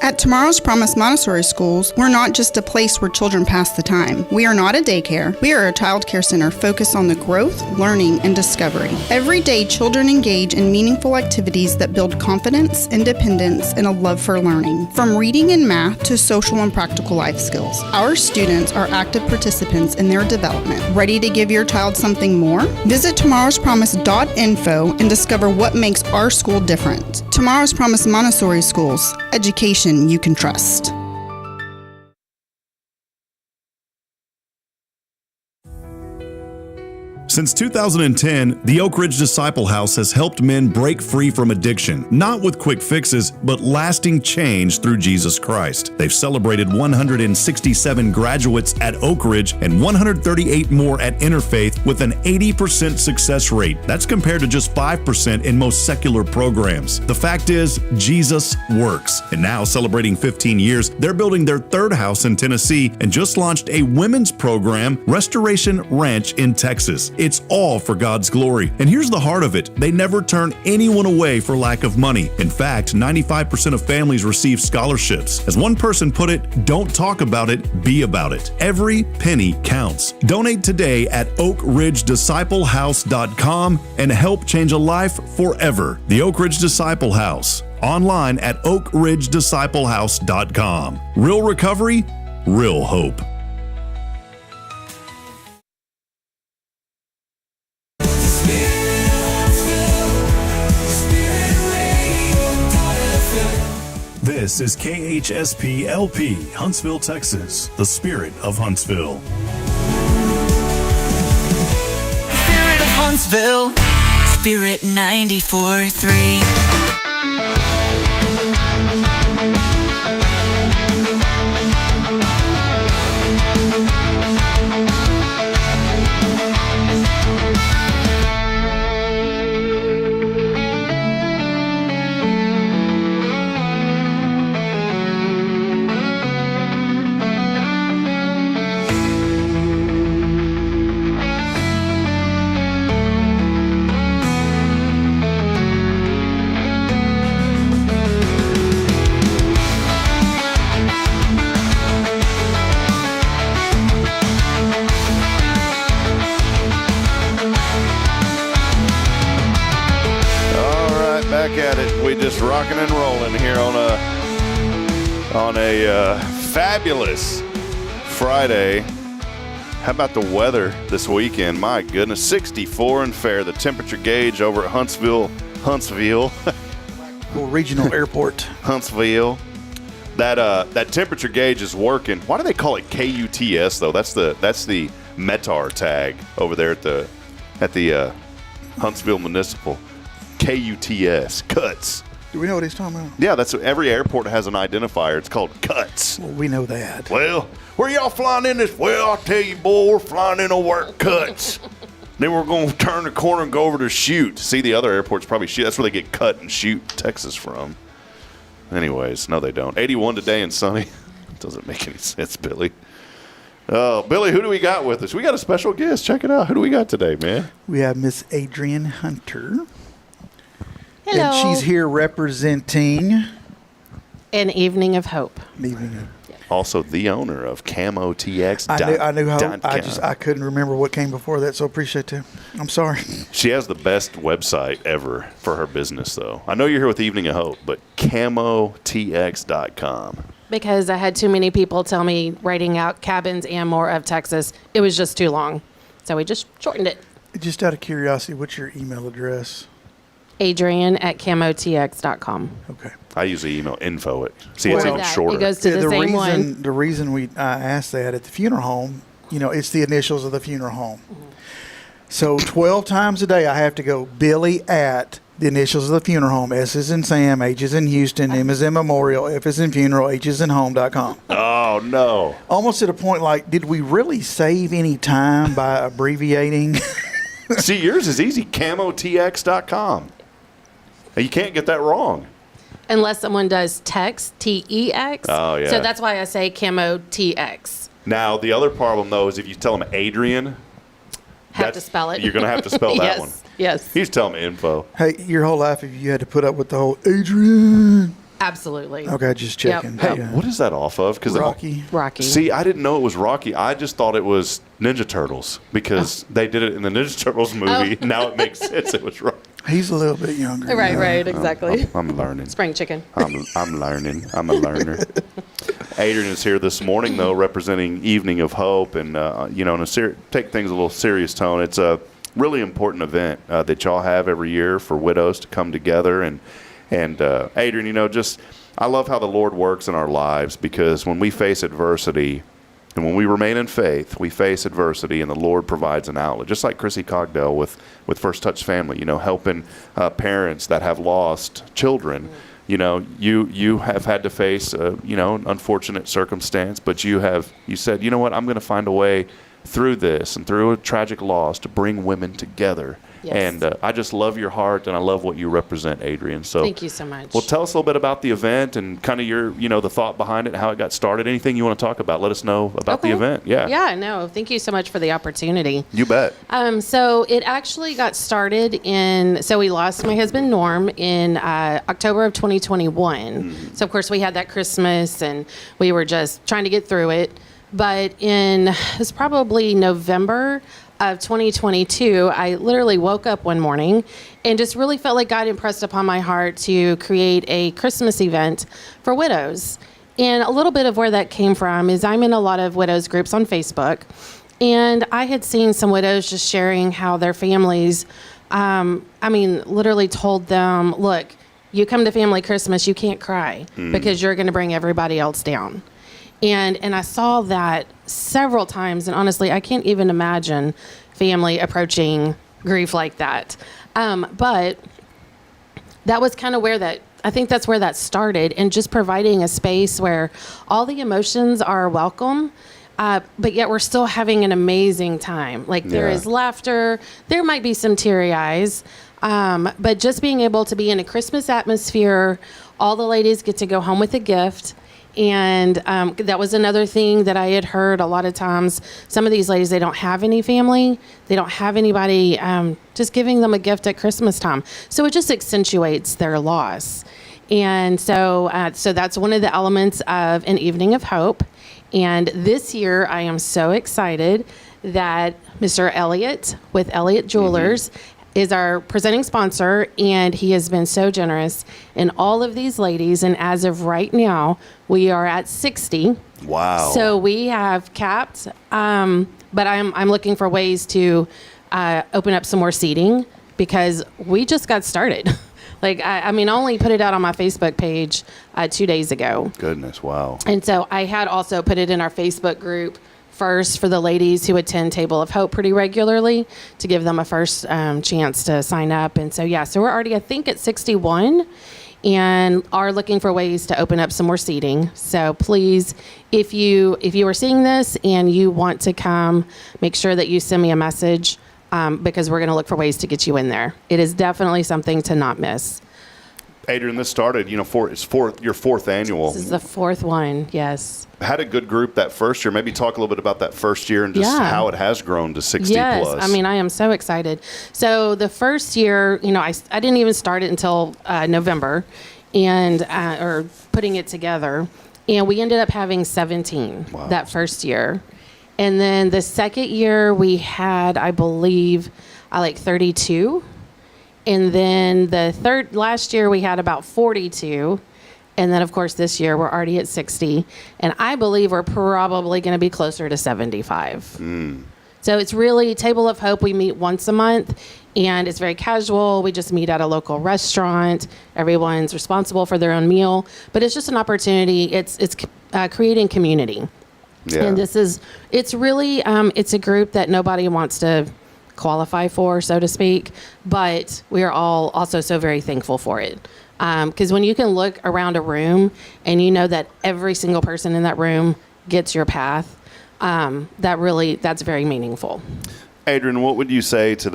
At Tomorrow's Promise Montessori Schools, we're not just a place where children pass the time. We are not a daycare. We are a child care center focused on the growth, learning, and discovery. Every day, children engage in meaningful activities that build confidence, independence, and a love for learning. From reading and math to social and practical life skills, our students are active participants in their development. Ready to give your child something more? Visit tomorrowspromise.info and discover what makes our school different. Tomorrow's Promise Montessori Schools. Education you can trust. Since 2010, the Oak Ridge Disciple House has helped men break free from addiction, not with quick fixes, but lasting change through Jesus Christ. They've celebrated 167 graduates at Oak Ridge and 138 more at Interfaith with an 80% success rate. That's compared to just 5% in most secular programs. The fact is, Jesus works. And now, celebrating 15 years, they're building their third house in Tennessee and just launched a women's program, Restoration Ranch in Texas. It's all for God's glory. And here's the heart of it. They never turn anyone away for lack of money. In fact, 95% of families receive scholarships. As one person put it, don't talk about it, be about it. Every penny counts. Donate today at oakridgedisciplehouse.com and help change a life forever. The Oak Ridge Disciple House. Online at oakridgedisciplehouse.com. Real recovery, real hope. This is KHSP LP, Huntsville, Texas, the spirit of Huntsville. Spirit of Huntsville, Spirit 94.3. Rocking and rolling here on a fabulous Friday. How about the weather this weekend? My goodness, 64 and fair. The temperature gauge over at Huntsville. Regional airport. Huntsville. That temperature gauge is working. Why do they call it KUTS though? That's the METAR tag over there at the Huntsville Municipal. KUTS, cuts. Do we know what he's talking about? Yeah, that's every airport has an identifier. It's called cuts. Well, we know that. Well, where y'all flying in this? Well, I'll tell you, boy, we're flying in over at cuts. Then we're going to turn the corner and go over to Shoot. See, the other airports probably Shoot. That's where they get Cut and Shoot, Texas from. Anyways, no, they don't. 81 today and sunny. Doesn't make any sense, Billy. Oh, Billy, who do we got with us? We got a special guest. Check it out. Who do we got today, man? We have Miss Adrienne Hunter. Hello. And she's here representing An Evening of Hope. Also the owner of CamoTX.com. I knew how. I couldn't remember what came before that, so appreciate that. I'm sorry. She has the best website ever for her business, though. I know you're here with Evening of Hope, but CamoTX.com. Because I had too many people tell me writing out Cabins and More of Texas, it was just too long. So we just shortened it. Just out of curiosity, what's your email address? Adrian@CamoTX.com. Okay. I usually email info at. See, it's even That. shorter. It goes to the same one. The reason I asked that at the funeral home, it's the initials of the funeral home. So 12 times a day I have to go Billy at The initials of the funeral home. S is in Sam, H is in Houston, M is in Memorial, F is in Funeral, H is in Home.com. Oh, no. Almost to the point like, did we really save any time by abbreviating? See, yours is easy. CamoTX.com. You can't get that wrong. Unless someone does text, TEX. Oh, yeah. So that's why I say Camo TX. Now, the other problem, though, is if you tell them Adrian, Have to spell it. You're going to have to spell that Yes, one. yes. He's telling me info. Hey, your whole life, if you had to put up with the whole Adrian. Absolutely. Okay, just checking. Yep. Hey, what is that off of? Because Rocky. Rocky. See, I didn't know it was Rocky. I just thought it was Ninja Turtles because they did it in the Ninja Turtles movie. Now it makes sense. It was Rocky. He's a little bit younger. Right, now. right, exactly. I'm learning. Spring chicken. I'm learning. I'm a learner. Adrian is here this morning, though, representing Evening of Hope, and take things a little serious tone. It's a really important event that y'all have every year for widows to come together. And Adrian, I love how the Lord works in our lives, because when we face adversity and when we remain in faith, we face adversity and the Lord provides an outlet. Just like Chrissy Cogdell with First Touch Family, helping parents that have lost children. You have had to face an unfortunate circumstance, but you said, you know what, I'm going to find a way through this and through a tragic loss to bring women together. Yes. And I just love your heart, and I love what you represent, Adrian. So Thank you so much. Well, tell us a little bit about the event and kind of your, the thought behind it, how it got started. Anything you want to talk about, let us know about the event. Yeah. Yeah, no, thank you so much for the opportunity. You bet. So it actually got started we lost my husband Norm in October of 2021. So of course we had that Christmas and we were just trying to get through it. But it was probably November of 2022, I literally woke up one morning and just really felt like God impressed upon my heart to create a Christmas event for widows. And a little bit of where that came from is I'm in a lot of widows groups on Facebook, and I had seen some widows just sharing how their families, literally told them, look, you come to family Christmas, you can't cry because you're going to bring everybody else down. And I saw that several times, and honestly, I can't even imagine family approaching grief like that. But that was kind of I think that's where that started, and just providing a space where all the emotions are welcome, but yet we're still having an amazing time. Like there is laughter, there might be some teary eyes, but just being able to be in a Christmas atmosphere, all the ladies get to go home with a gift. And that was another thing that I had heard a lot of times. Some of these ladies, they don't have any family. They don't have anybody just giving them a gift at Christmas time. So it just accentuates their loss. And so that's one of the elements of an Evening of Hope. And this year, I am so excited that Mr. Elliott with Elliott Jewelers is our presenting sponsor, and he has been so generous in all of these ladies. And as of right now, we are at 60. Wow. So we have capped, but I'm looking for ways to open up some more seating, because we just got started. I only put it out on my Facebook page 2 days ago. Goodness, wow. And so I had also put it in our Facebook group first for the ladies who attend Table of Hope pretty regularly, to give them a first chance to sign up. And so we're already, I think, at 61, and are looking for ways to open up some more seating. So please, if you are seeing this and you want to come, make sure that you send me a message, because we're going to look for ways to get you in there. It is definitely something to not miss. Adrian, this started, your fourth annual. This is the fourth one, yes. Had a good group that first year. Maybe talk a little bit about that first year and just how it has grown to 60 yes. plus. I am so excited. So the first year, I didn't even start it until November, and or putting it together. And we ended up having 17 that first year. And then the second year we had, I believe, 32. And then last year we had about 42. And then, of course, this year we're already at 60. And I believe we're probably going to be closer to 75. So it's really Table of Hope. We meet once a month, and it's very casual. We just meet at a local restaurant. Everyone's responsible for their own meal. But it's just an opportunity. It's creating community. Yeah. And it's really, it's a group that nobody wants to qualify for, so to speak. But we are all also so very thankful for it. Because when you can look around a room and you know that every single person in that room gets your path, that's very meaningful. Adrian, what would you say to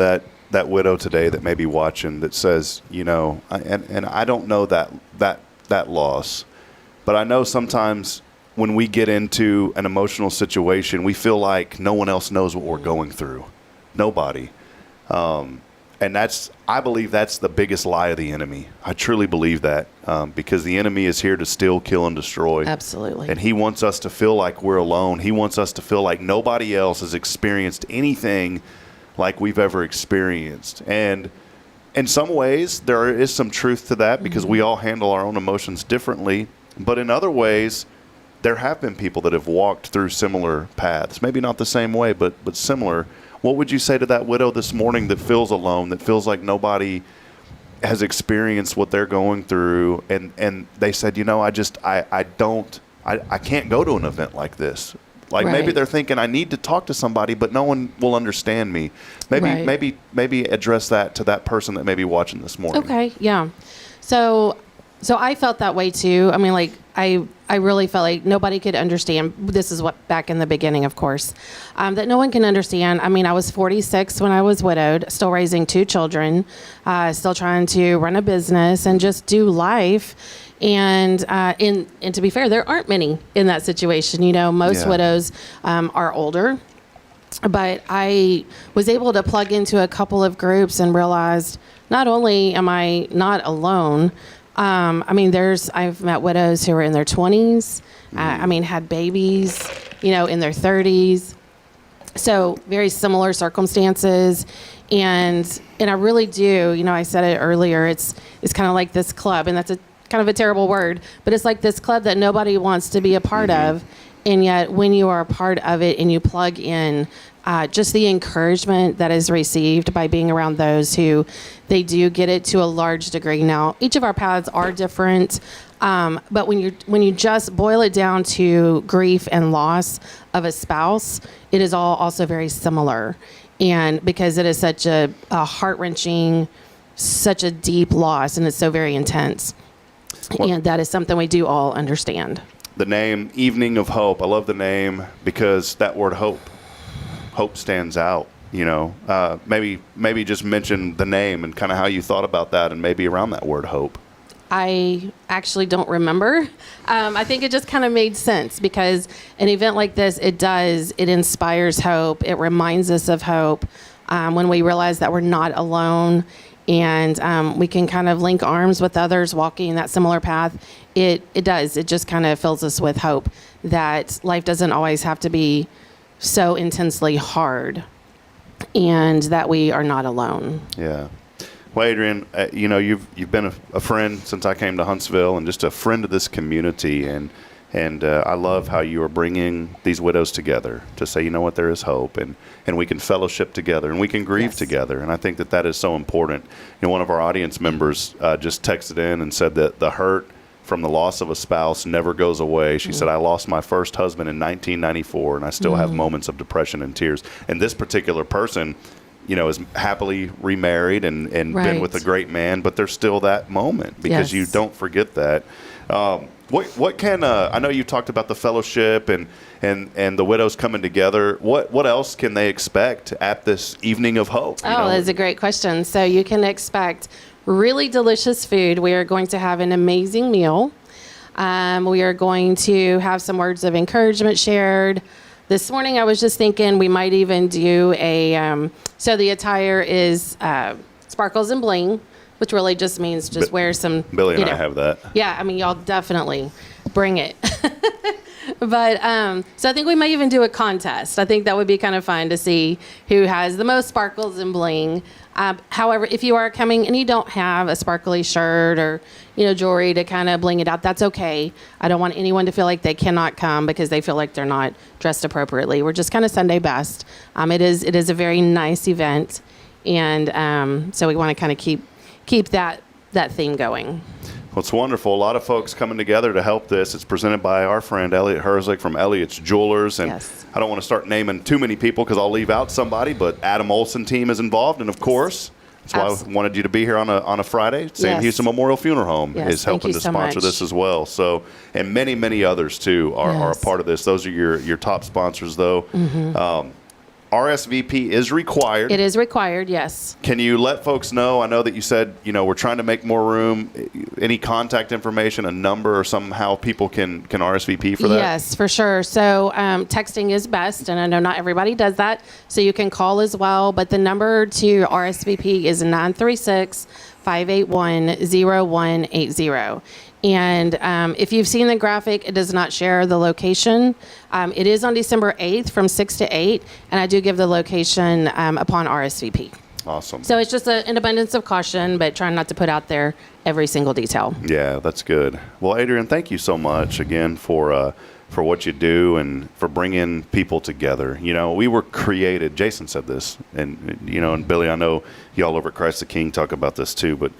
that widow today that may be watching that says, and I don't know that loss, but I know sometimes when we get into an emotional situation, we feel like no one else knows what we're going through. Nobody. And I believe that's the biggest lie of the enemy. I truly believe that because the enemy is here to steal, kill, and destroy. Absolutely. And he wants us to feel like we're alone. He wants us to feel like nobody else has experienced anything like we've ever experienced. And in some ways, there is some truth to that because we all handle our own emotions differently. But in other ways, there have been people that have walked through similar paths. Maybe not the same way, but similar. What would you say to that widow this morning that feels alone, that feels like nobody has experienced what they're going through, and they said, I can't go to an event like this. Like right. Maybe they're thinking I need to talk to somebody, but no one will understand me. Maybe address that to that person that may be watching this morning. Okay, yeah. So I felt that way too. I mean, like I really felt like nobody could understand. This is what back in the beginning, of course, that no one can understand. I mean, I was 46 when I was widowed, still raising 2 children, still trying to run a business and just do life. And to be fair, there aren't many in that situation. Most widows are older. But I was able to plug into a couple of groups and realized not only am I not alone, I've met widows who are in their 20s, had babies, in their 30s. So very similar circumstances. And I really do, I said it earlier, it's kind of like this club, and that's kind of a terrible word, but it's like this club that nobody wants to be a part of. And yet when you are a part of it and you plug in, just the encouragement that is received by being around those who they do get it to a large degree. Now, each of our paths are different, but when you just boil it down to grief and loss of a spouse, it is all also very similar. And because it is such a heart-wrenching, such a deep loss, and it's so very intense. And that is something we do all understand. The name Evening of Hope, I love the name because that word hope stands out. Maybe just mention the name and kind of how you thought about that and maybe around that word hope. I actually don't remember. I think it just kind of made sense because an event like this, it inspires hope. It reminds us of hope when we realize that we're not alone. And we can kind of link arms with others walking that similar path. It just kind of fills us with hope that life doesn't always have to be so intensely hard and that we are not alone. Yeah. Well, Adrian, you've been a friend since I came to Huntsville and just a friend of this community. And I love how you are bringing these widows together to say, there is hope and we can fellowship together and we can grieve together. And I think that is so important. One of our audience members just texted in and said that the hurt from the loss of a spouse never goes away. She said, I lost my first husband in 1994 and I still have moments of depression and tears. And this particular person, is happily remarried and been with a great man, but there's still that moment because you don't forget that. What can I know you talked about the fellowship and the widows coming together. What else can they expect at this Evening of Hope? That's a great question. So you can expect really delicious food. We are going to have an amazing meal. We are going to have some words of encouragement shared. This morning I was just thinking we might even do so the attire is sparkles and bling, which really just means wear some. Billy and I have that. Yeah, y'all definitely bring it. But so I think we might even do a contest. I think that would be kind of fun to see who has the most sparkles and bling. However, if you are coming and you don't have a sparkly shirt or jewelry to kind of bling it out, that's okay. I don't want anyone to feel like they cannot come because they feel like they're not dressed appropriately. We're just kind of Sunday best. It is a very nice event, and so we want to kind of keep that theme going. Well, it's wonderful. A lot of folks coming together to help this. It's presented by our friend Elliot Herzlich from Elliot's Jewelers. And Yes. I don't want to start naming too many people because I'll leave out somebody, but Adam Olson team is involved. And, of course, that's why I wanted you to be here on a Friday. Sam Yes. Houston Memorial Funeral Home Yes, is thank helping you to so sponsor much. this as well. So, and many, many others, too, are a Yes. part of this. Those are your top sponsors, though. RSVP is required. It is required, yes. Can you let folks know? I know that you said, we're trying to make more room. Any contact information, a number, or somehow people can RSVP for that? Yes, for sure. So texting is best, and I know not everybody does that. So you can call as well. But the number to RSVP is 936-581-0180. And if you've seen the graphic, it does not share the location. It is on December 8th from 6 to 8, and I do give the location upon RSVP. Awesome. So it's just an abundance of caution, but trying not to put out there every single detail. Yeah, that's good. Well, Adrian, thank you so much again for what you do and for bringing people together. We were created. Jason said this, and and Billy, I know y'all over at Christ the King talk about this too, but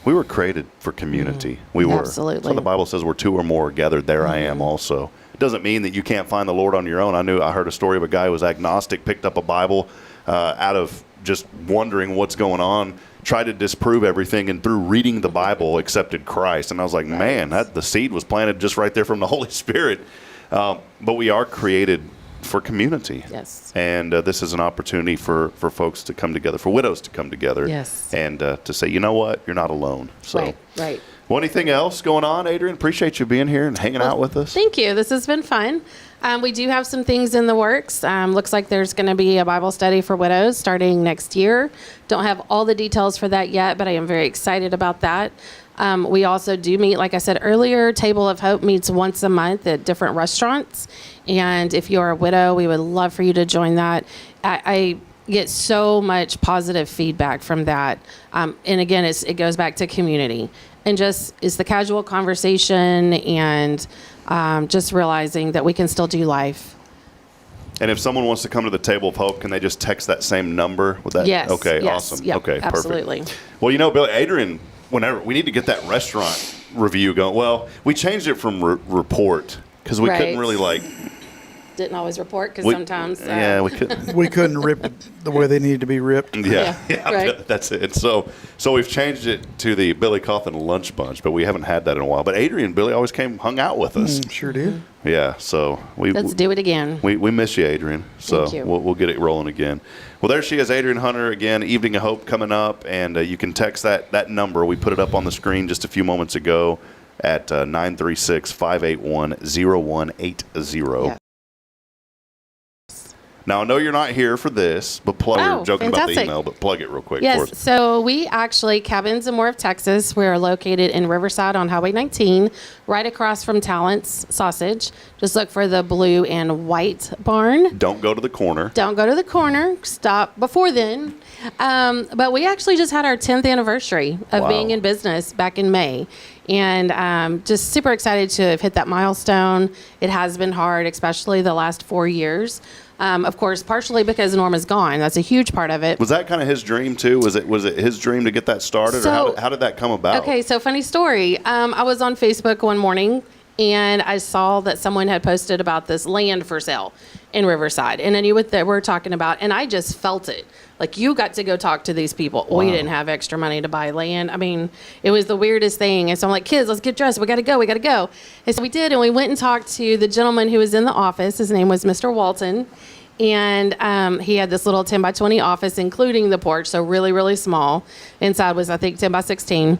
we were created for community. We were. Absolutely. So the Bible says we're two or more gathered, there I am also. It doesn't mean that you can't find the Lord on your own. I heard a story of a guy who was agnostic, picked up a Bible out of just wondering what's going on, tried to disprove everything, and through reading the Bible accepted Christ. And I was like, man, the seed was planted just right there from the Holy Spirit. But we are created for community. Yes. And this is an opportunity for folks to come together, for widows to come together. Yes. And to say, you know what, you're not alone. So, Right. Well, anything else going on, Adrian? Appreciate you being here and hanging out with us. Thank you. This has been fun. We do have some things in the works. Looks like there's going to be a Bible study for widows starting next year. Don't have all the details for that yet, but I am very excited about that. We also do meet, like I said earlier, Table of Hope meets once a month at different restaurants. And if you're a widow, we would love for you to join that. I get so much positive feedback from that. And again, it goes back to community. And just it's the casual conversation and just realizing that we can still do life. And if someone wants to come to the Table of Hope, can they just text that same number? With that? Yes. Okay, Yes. awesome. Yep, Okay, absolutely. perfect. Well, Billy, Adrian, whenever we need to get that restaurant review going. Well, we changed it from report because we couldn't Right. really Didn't always report because sometimes. Yeah, we couldn't. We couldn't rip it the way they needed to be ripped. Yeah, right. That's it. So we've changed it to the Billy Cauthen Lunch Bunch, but we haven't had that in a while. But Adrian and Billy always hung out with us. Sure did. Yeah, so Let's do it again. We miss you, Adrian. So Thank you. We'll get it rolling again. Well, there she is, Adrian Hunter again. Evening of Hope coming up, and you can text that number. We put it up on the screen just a few moments ago at 936-581-0180. Yeah. Now, I know you're not here for this, but we were joking about the fantastic. email, but plug it real quick for Yes, us. so we actually, Cabins in More of Texas, we're located in Riverside on Highway 19, right across from Talent's Sausage. Just look for the blue and white barn. Don't go to the corner. Don't go to the corner. Stop before then. But we actually just had our 10th anniversary of Wow. being in business back in May. And just super excited to have hit that milestone. It has been hard, especially the last 4 years. Of course, partially because Norma's gone. That's a huge part of it. Was that kind of his dream too? Was it his dream to get that started, or how did that come about? Okay, so funny story. I was on Facebook one morning and I saw that someone had posted about this land for sale in Riverside, and I knew what they were talking about, and I just felt it. Like, you got to go talk to these people. Wow. We didn't have extra money to buy land. I mean, it was the weirdest thing. And so I'm like, kids, let's get dressed. We got to go. And so we did, and we went and talked to the gentleman who was in the office. His name was Mr. Walton. And he had this little 10 by 20 office, including the porch, so really, really small. Inside was, I think, 10 by 16.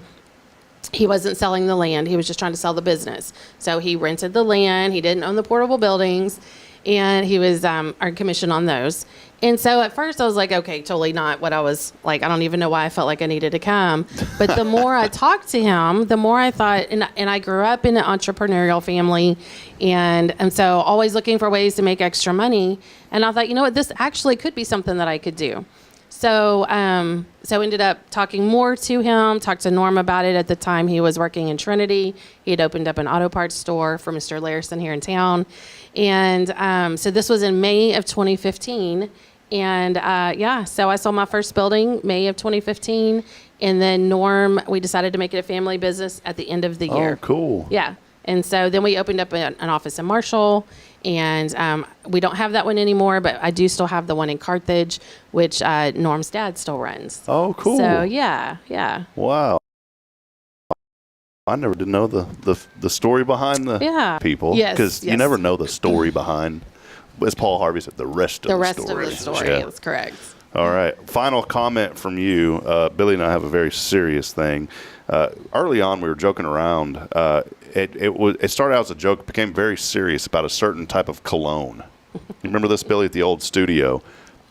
He wasn't selling the land. He was just trying to sell the business. So he rented the land. He didn't own the portable buildings. And he was our commission on those. And so at first I was like, okay, totally not what I was like. I don't even know why I felt like I needed to come. But the more I talked to him, the more I thought, and I grew up in an entrepreneurial family. And so always looking for ways to make extra money. And I thought, you know what, this actually could be something that I could do. So ended up talking more to him, talked to Norm about it. At the time, he was working in Trinity. He had opened up an auto parts store for Mr. Larison here in town. And so this was in May of 2015. And so I sold my first building May of 2015. And then Norm, we decided to make it a family business at the end of the year. Oh, cool. Yeah. And so then we opened up an office in Marshall, and we don't have that one anymore, but I do still have the one in Carthage, which Norm's dad still runs. Oh, cool. So, yeah. Wow. I never did know the story behind the people. Yes. Because you never know the story behind, as Paul Harvey said, the rest of the story. The rest of the story, Yeah. that's correct. All right. Final comment from you. Billy and I have a very serious thing. Early on, we were joking around. It started out as a joke, it became very serious about a certain type of cologne. You remember this, Billy, at the old studio?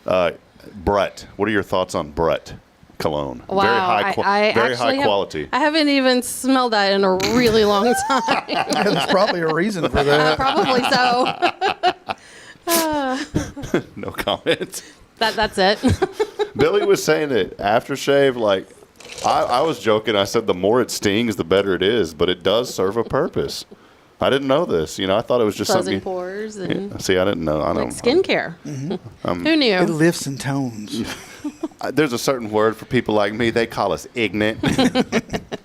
Brett. What are your thoughts on Brett cologne? Wow. Very high quality. I haven't even smelled that in a really long time. Yeah, there's probably a reason for that. Probably so. No comment. That's it. Billy was saying that aftershave, like, I was joking. I said the more it stings, the better it is, but it does serve a purpose. I didn't know this. I thought it was just Closing something. pores and Yeah, see, I didn't know. I like don't. skincare. Who knew? It lifts and tones. There's a certain word for people like me. They call us ignorant.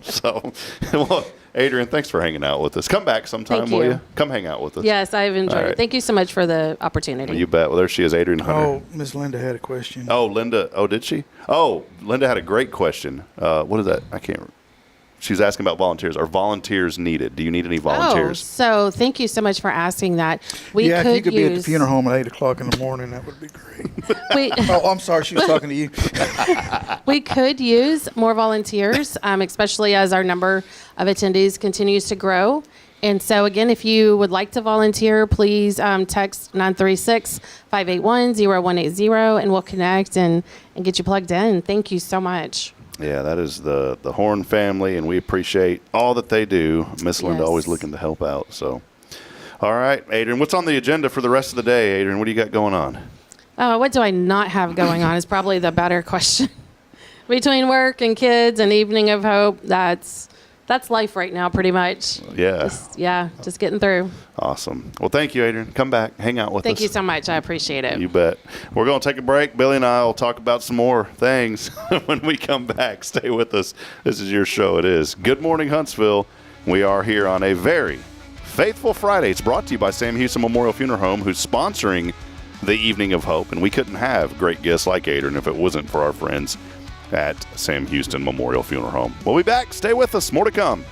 So, well, Adrian, thanks for hanging out with us. Come back sometime, Thank will you. you? Come hang out with us. Yes, I've enjoyed All right. it. Thank you so much for the opportunity. You bet. Well, there she is, Adrian Hunter. Oh, Miss Linda had a question. Oh, Linda. Oh, did she? Oh, Linda had a great question. What is that? I can't. She's asking about volunteers. Are volunteers needed? Do you need any volunteers? So thank you so much for asking that. We Yeah, could if you could be at the use- funeral home at 8 o'clock in the morning, that would be great. we, Oh, I'm sorry. She was talking to you. we could use more volunteers, especially as our number of attendees continues to grow. And so, again, if you would like to volunteer, please text 936-581-0180, and we'll connect and get you plugged in. Thank you so much. Yeah, that is the Horn family, and we appreciate all that they do. Miss Linda Yes. always looking to help out. So, all right, Adrian, what's on the agenda for the rest of the day, Adrian? What do you got going on? What do I not have going on is probably the better question. Between work and kids and Evening of Hope, that's life right now, pretty much. Yeah. Just getting through. Awesome. Well, thank you, Adrian. Come back, hang out with us. Thank you so much. I appreciate it. You bet. We're going to take a break. Billy and I will talk about some more things when we come back. Stay with us. This is your show. It is Good Morning Huntsville. We are here on a very faithful Friday. It's brought to you by Sam Houston Memorial Funeral Home, who's sponsoring the Evening of Hope. And we couldn't have great guests like Adrian if it wasn't for our friends at Sam Houston Memorial Funeral Home. We'll be back. Stay with us. More to come.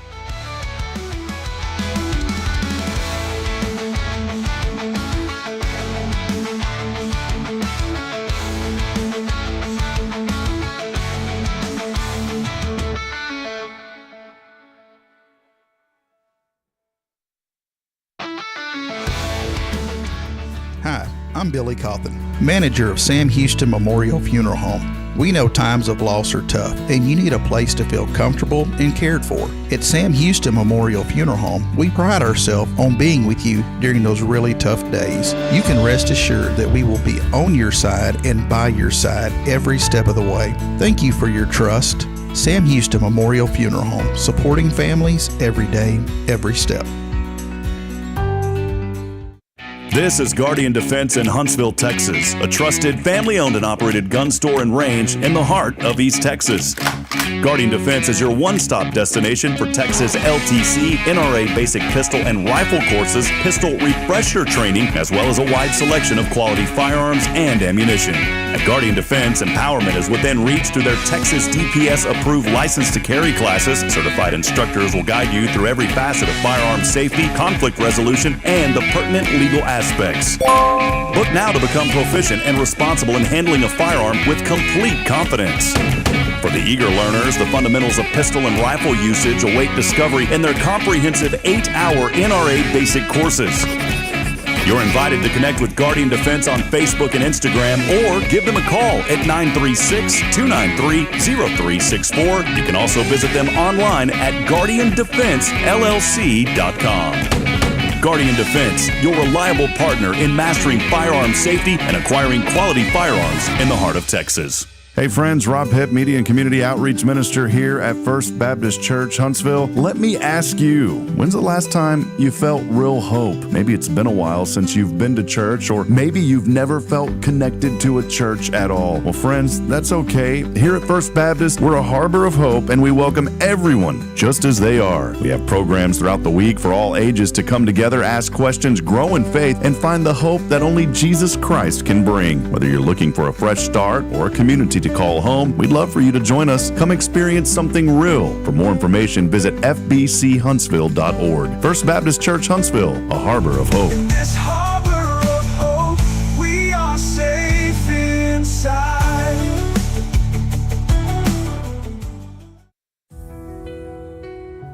Hi, I'm Billy Cauthen, manager of Sam Houston Memorial Funeral Home. We know times of loss are tough, and you need a place to feel comfortable and cared for. At Sam Houston Memorial Funeral Home, we pride ourselves on being with you during those really tough days. You can rest assured that we will be on your side and by your side every step of the way. Thank you for your trust. Sam Houston Memorial Funeral Home, supporting families every day, every step. This is Guardian Defense in Huntsville, Texas, a trusted family-owned and operated gun store and range in the heart of East Texas. Guardian Defense is your one-stop destination for Texas LTC, NRA basic pistol and rifle courses, pistol refresher training, as well as a wide selection of quality firearms and ammunition. At Guardian Defense, empowerment is within reach through their Texas DPS-approved license to carry classes. Certified instructors will guide you through every facet of firearm safety, conflict resolution, and the pertinent legal aspects. Book now to become proficient and responsible in handling a firearm with complete confidence. For the eager learners, the fundamentals of pistol and rifle usage await discovery in their comprehensive 8-hour NRA basic courses. You're invited to connect with Guardian Defense on Facebook and Instagram, or give them a call at 936-293-0364. You can also visit them online at guardiandefensellc.com. Guardian Defense, your reliable partner in mastering firearm safety and acquiring quality firearms in the heart of Texas. Hey friends, Rob Hipp, Media and Community Outreach Minister here at First Baptist Church, Huntsville. Let me ask you, when's the last time you felt real hope? Maybe it's been a while since you've been to church, or maybe you've never felt connected to a church at all. Well, friends, that's okay. Here at First Baptist, we're a harbor of hope, and we welcome everyone just as they are. We have programs throughout the week for all ages to come together, ask questions, grow in faith, and find the hope that only Jesus Christ can bring. Whether you're looking for a fresh start or a community to call home, we'd love for you to join us. Come experience something real. For more information, visit fbchuntsville.org. First Baptist Church Huntsville, a harbor of hope. In this harbor of hope, we are safe inside.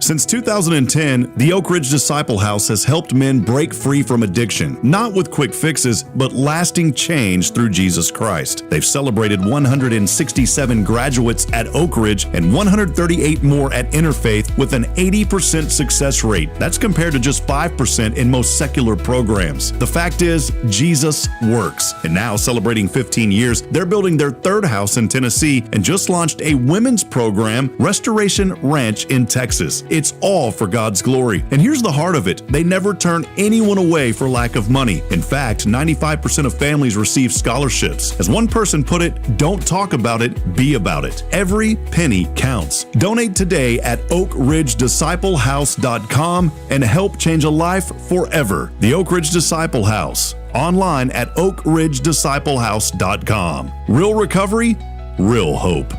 Since 2010, the Oak Ridge Disciple House has helped men break free from addiction, not with quick fixes, but lasting change through Jesus Christ. They've celebrated 167 graduates at Oak Ridge and 138 more at Interfaith with an 80% success rate. That's compared to just 5% in most secular programs. The fact is, Jesus works. And now, celebrating 15 years, they're building their third house in Tennessee and just launched a women's program, Restoration Ranch in Texas. It's all for God's glory. And here's the heart of it. They never turn anyone away for lack of money. In fact, 95% of families receive scholarships. As one person put it, don't talk about it, be about it. Every penny counts. Donate today at oakridgedisciplehouse.com and help change a life forever. The Oak Ridge Disciple House. Online at oakridgedisciplehouse.com. Real recovery, real hope.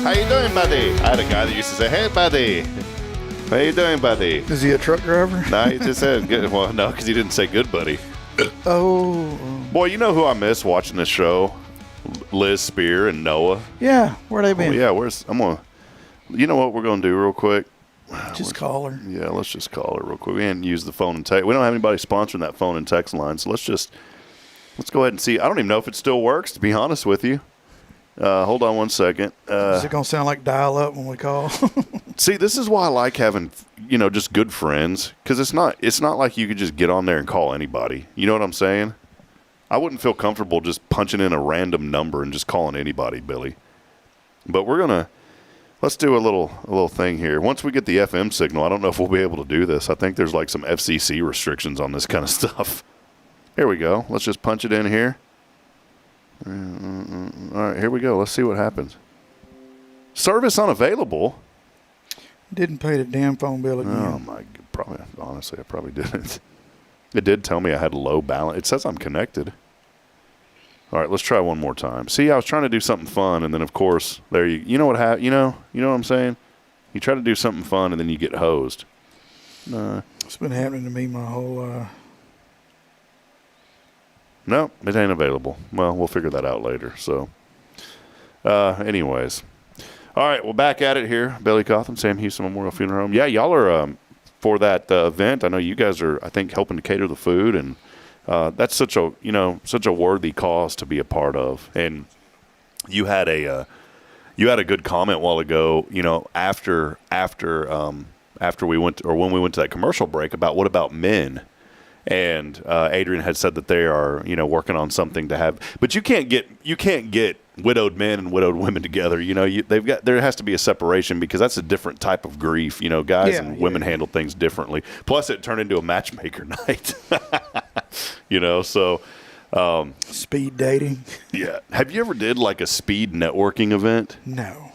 How you doing, buddy? I had a guy that used to say, "Hey, buddy. How you doing, buddy?" Is he a truck driver? No, he just said good. Well, no, because he didn't say good, buddy. Oh. Boy, you know who I miss watching this show? Liz Spear and Noah. Yeah, where they been? Oh, yeah, you know what we're going to do real quick? Just call her. Yeah, let's just call her real quick. We didn't use the phone and text. We don't have anybody sponsoring that phone and text line, so let's go ahead and see. I don't even know if it still works, to be honest with you. Hold on one second. Is it going to sound like dial up when we call? See, this is why I like having, just good friends, because it's not like you could just get on there and call anybody. You know what I'm saying? I wouldn't feel comfortable just punching in a random number and just calling anybody, Billy. But let's do a little thing here. Once we get the FM signal, I don't know if we'll be able to do this. I think there's like some FCC restrictions on this kind of stuff. Here we go. Let's just punch it in here. All right, here we go. Let's see what happens. Service unavailable. Didn't pay the damn phone bill again. Oh my! Honestly, I probably didn't. It did tell me I had low balance. It says I'm connected. All right, let's try one more time. See, I was trying to do something fun, and then of course, you know what you know what I'm saying? You try to do something fun, and then you get hosed. It's been happening to me my whole. No, it ain't available. Well, we'll figure that out later. So, anyways. All right, well, back at it here. Billy Cauthen, Sam Houston Memorial Funeral Home. Yeah, y'all are for that event. I know you guys are, I think, helping to cater the food, and that's such a worthy cause to be a part of. And you had a good comment a while ago, after we went when we went to that commercial break about what about men. And Adrian had said that they are, working on something to have, but you can't get widowed men and widowed women together. There has to be a separation because that's a different type of grief. Guys and women handle things differently. Plus, it turned into a matchmaker night. So Speed dating. Yeah. Have you ever did like a speed networking event? No.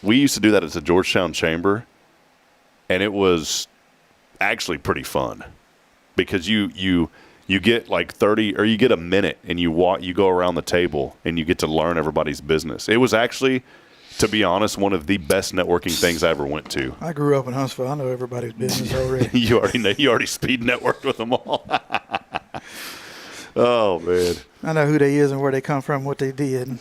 We used to do that at the Georgetown Chamber, and it was actually pretty fun because you get like 30 or you get a minute and you go around the table and you get to learn everybody's business. It was actually, to be honest, one of the best networking things I ever went to. I grew up in Huntsville. I know everybody's business already. You already speed networked with them all. Oh, man. I know who they is and where they come from, what they did.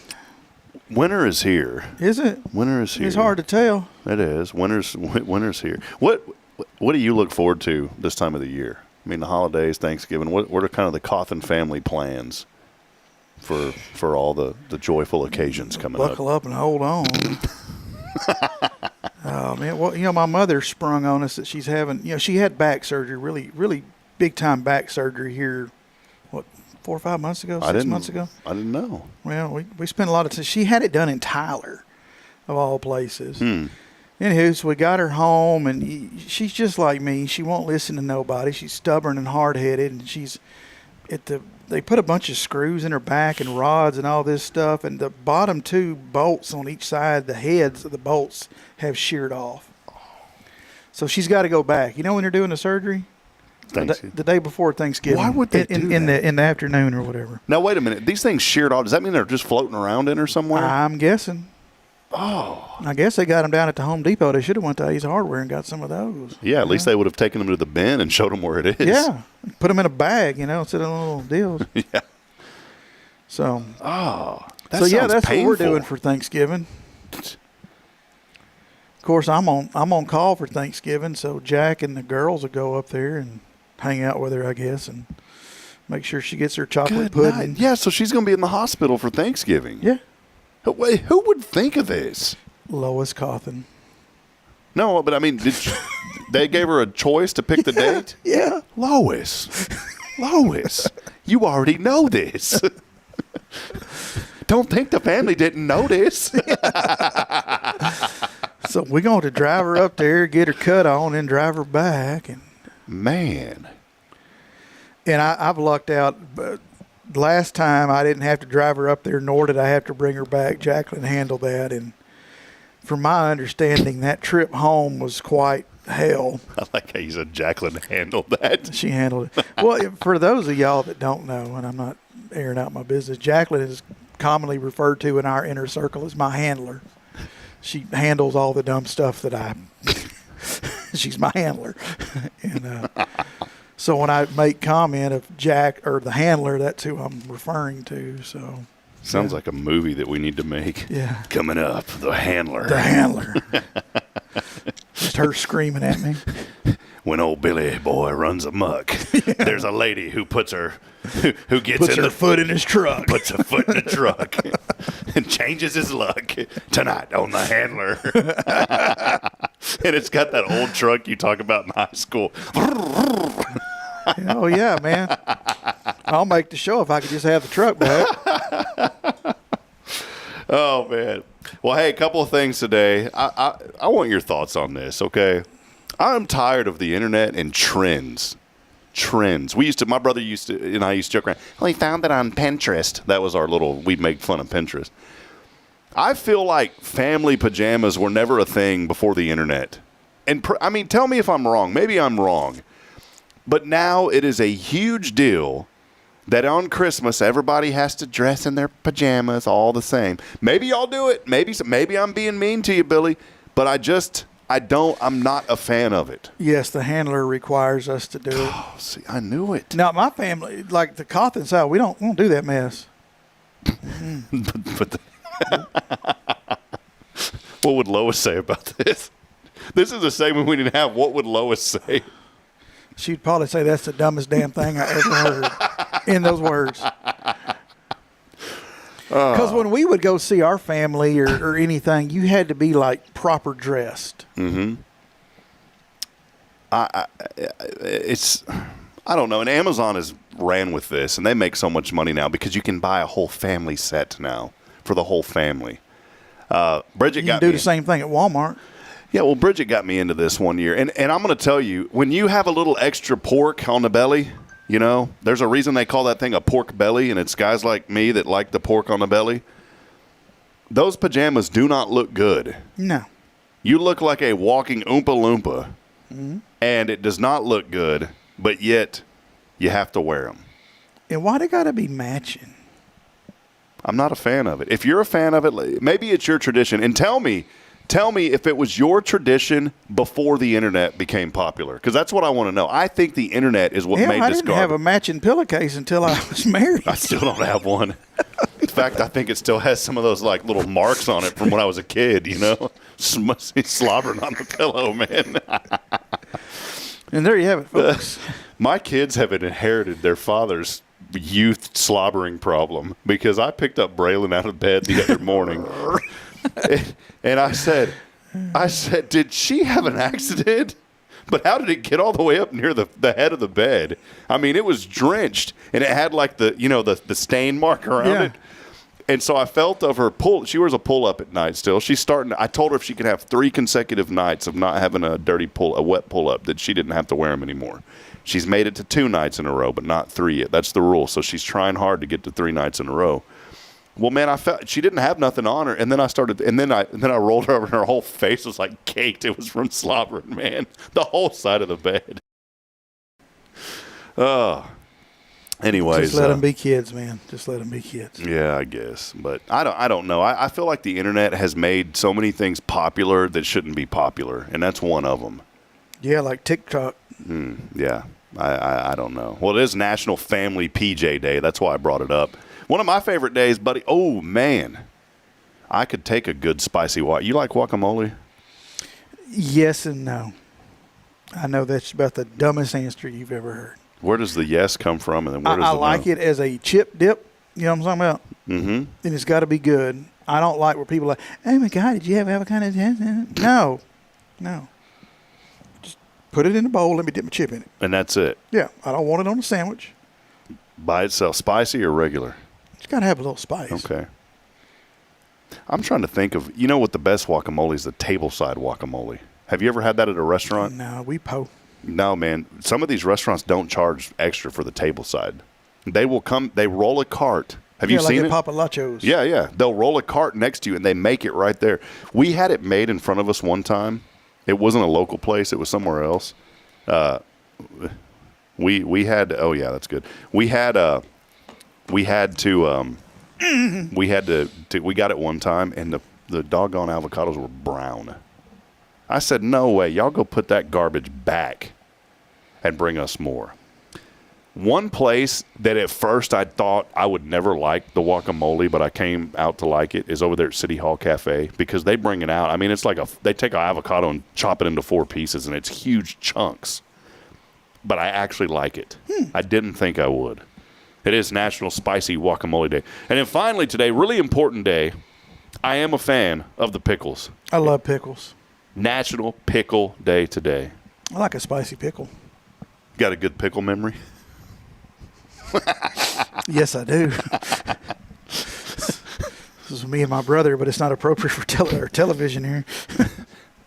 Winter is here. Is it? Winter is here. It's hard to tell. It is. Winter's here. What do you look forward to this time of the year? I mean, the holidays, Thanksgiving. What are kind of the Cauthen family plans for all the joyful occasions coming up? Buckle up and hold on. Oh man, well, my mother sprung on us that she's having. She had back surgery, really, really big time back surgery here. 4 or 5 months ago, 6 months ago? I didn't know. Well, we spent a lot of time. She had it done in Tyler, of all places. Anywho, so we got her home, and she's just like me. She won't listen to nobody. She's stubborn and hard-headed, and they put a bunch of screws in her back and rods and all this stuff, and the bottom 2 bolts on each side, the heads of the bolts, have sheared off. So she's got to go back. When they're doing the surgery? The day before Thanksgiving. Why would they do that? In the afternoon or whatever. Now, wait a minute. These things sheared off. Does that mean they're just floating around in her somewhere? I'm guessing. Oh. I guess they got them down at the Home Depot. They should have went to Ace Hardware and got some of those. Yeah, at least they would have taken them to the bin and showed them where it is. Yeah. Put them in a bag, instead of little deals. Yeah. So. Oh. That's painful. what we're doing for Thanksgiving. Of course, I'm on call for Thanksgiving, so Jack and the girls will go up there and hang out with her, I guess, and make sure she gets her chocolate pudding. Yeah, so she's going to be in the hospital for Thanksgiving. Yeah. Wait, who would think of this? Lois Cauthen. No, but I mean, they gave her a choice to pick the date? Yeah. Lois, you already know this. Don't think the family didn't know this. So we're going to drive her up there, get her cut on, and drive her back. And man. And I've lucked out. But last time I didn't have to drive her up there, nor did I have to bring her back. Jacqueline handled that. And from my understanding, that trip home was quite hell. I like how you said Jacqueline handled that. She handled it. Well, for those of y'all that don't know, and I'm not airing out my business, Jacqueline is commonly referred to in our inner circle as my handler. She handles all the dumb stuff that she's my handler. And so when I make comment of Jack or the handler, that's who I'm referring to. So sounds like a movie that we need to make. Yeah. Coming up, The Handler. The handler. Just her screaming at me. When old Billy boy runs amok, there's a lady who puts her foot in his truck. Puts a foot in the truck and changes his luck tonight on The Handler. And it's got that old truck you talk about in high school. Oh, yeah, man. I'll make the show if I could just have the truck back. Oh, man. Well, hey, a couple of things today. I want your thoughts on this, okay? I'm tired of the internet and trends. My brother and I used to joke around. Well, he found it on Pinterest. That was we'd make fun of Pinterest. I feel like family pajamas were never a thing before the internet. And tell me if I'm wrong. Maybe I'm wrong. But now it is a huge deal that on Christmas everybody has to dress in their pajamas all the same. Maybe y'all do it. Maybe I'm being mean to you, Billy. But I'm not a fan of it. Yes, the handler requires us to do it. Oh, see, I knew it. Now, my family, like the Cauthen side, we don't do that mess. What would Lois say about this? This is a segment we didn't have. What would Lois say? She'd probably say that's the dumbest damn thing I ever heard in those words. Because when we would go see our family or anything, you had to be like proper dressed. Mm-hmm. I don't know. And Amazon has ran with this, and they make so much money now because you can buy a whole family set now for the whole family. Bridget you can do the same thing at Walmart. Yeah, well, Bridget got me into this one year. And I'm going to tell you, when you have a little extra pork on the belly, You know, there's a reason they call that thing a pork belly, and it's guys like me that like the pork on the belly. Those pajamas do not look good. No. You look like a walking Oompa Loompa, and it does not look good, but yet you have to wear them. And why they got to be matching? I'm not a fan of it. If you're a fan of it, maybe it's your tradition. And tell me if it was your tradition before the internet became popular, because that's what I want to know. I think the internet is what made I this didn't have a matching pillowcase until I was married. I still don't have one. In fact, I think it still has some of those like little marks on it from when I was a kid, you know, slobbering on the pillow, man. And there you have it, folks. My kids have inherited their father's youth slobbering problem, because I picked up Braylon out of bed the other morning and I said, did she have an accident? But how did it get all the way up near the head of the bed? I mean, it was drenched, and it had like the stain mark around it. And so I felt of her pull. She wears a pull-up at night still. She's starting. I told her if she could have 3 consecutive nights of not having a wet pull-up, that she didn't have to wear them anymore. She's made it to 2 nights in a row, but not 3 yet. That's the rule. So she's trying hard to get to 3 nights in a row. Well, man, I felt she didn't have nothing on her, and then I rolled her over, and her whole face was like caked. It was from slobbering, man. The whole side of the bed. Anyways, just let them be kids, man. Just let them be kids. Yeah, I guess, but I don't know. I feel like the internet has made so many things popular that shouldn't be popular, and that's one of them. Yeah, like TikTok. Yeah, I don't know. Well, it is National Family PJ Day. That's why I brought it up. One of my favorite days, buddy. Oh man, I could take a good spicy guacamole. You like guacamole? Yes and no. I know that's about the dumbest answer you've ever heard. Where does the yes come from, and then where does I the like no? it as a chip dip. You know what I'm talking about? Mm-hmm. And it's got to be good. I don't like where people are like, oh my God, did you have avocado? No. Just put it in a bowl. Let me dip my chip in it. And that's it. Yeah, I don't want it on a sandwich. By itself, spicy or regular? It's got to have a little spice. Okay. I'm trying to think of, what the best guacamole is? The tableside guacamole. Have you ever had that at a restaurant? No, No, man. Some of these restaurants don't charge extra for the tableside. They will come. They roll a cart. Have you seen like it? Papa Lachos. Yeah. They'll roll a cart next to you, and they make it right there. We had it made in front of us one time. It wasn't a local place. It was somewhere else. We had. Oh yeah, that's good. We got it one time, and the doggone avocados were brown. I said, no way. Y'all go put that garbage back and bring us more. One place that at first I thought I would never like the guacamole, but I came out to like it, is over there at City Hall Cafe, because they bring it out. I mean, it's like they take an avocado and chop it into 4 pieces, and it's huge chunks. But I actually like it. I didn't think I would. It is National Spicy Guacamole Day. And then finally today, really important day, I am a fan of the pickles. I love pickles. National Pickle Day today. I like a spicy pickle. Got a good pickle memory? Yes, I do. This is me and my brother, but it's not appropriate for television here.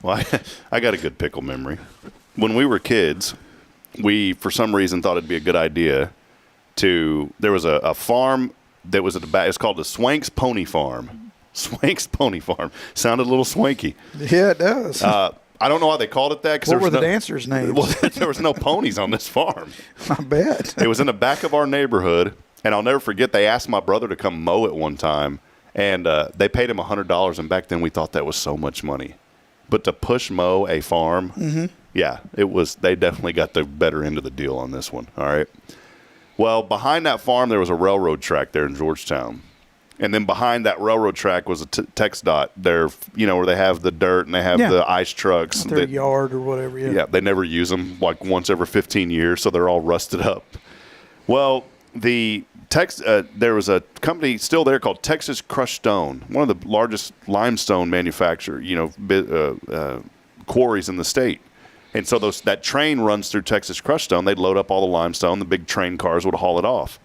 Well, I got a good pickle memory. When we were kids, we, for some reason, thought it'd be a good idea there was a farm that was at the back. It's called the Swanks Pony Farm. Swanks Pony Farm. Sounded a little swanky. Yeah, it does. I don't know why they called it that. What were the dancers' names? Well, there was no ponies on this farm. I bet. It was in the back of our neighborhood, and I'll never forget, they asked my brother to come mow it one time, and they paid him $100, and back then we thought that was so much money. But to push mow a farm, yeah, it was. They definitely got the better end of the deal on this one, all right? Well, behind that farm, there was a railroad track there in Georgetown. And then behind that railroad track was a TxDOT there, where they have the dirt and they have the ice trucks. Their yard or whatever, Yeah, they never use them, like once every 15 years, so they're all rusted up. Well, there was a company still there called Texas Crushed Stone, one of the largest limestone manufacturer, quarries in the state. And so that train runs through Texas Crushed Stone. They'd load up all the limestone. The big train cars would haul it off.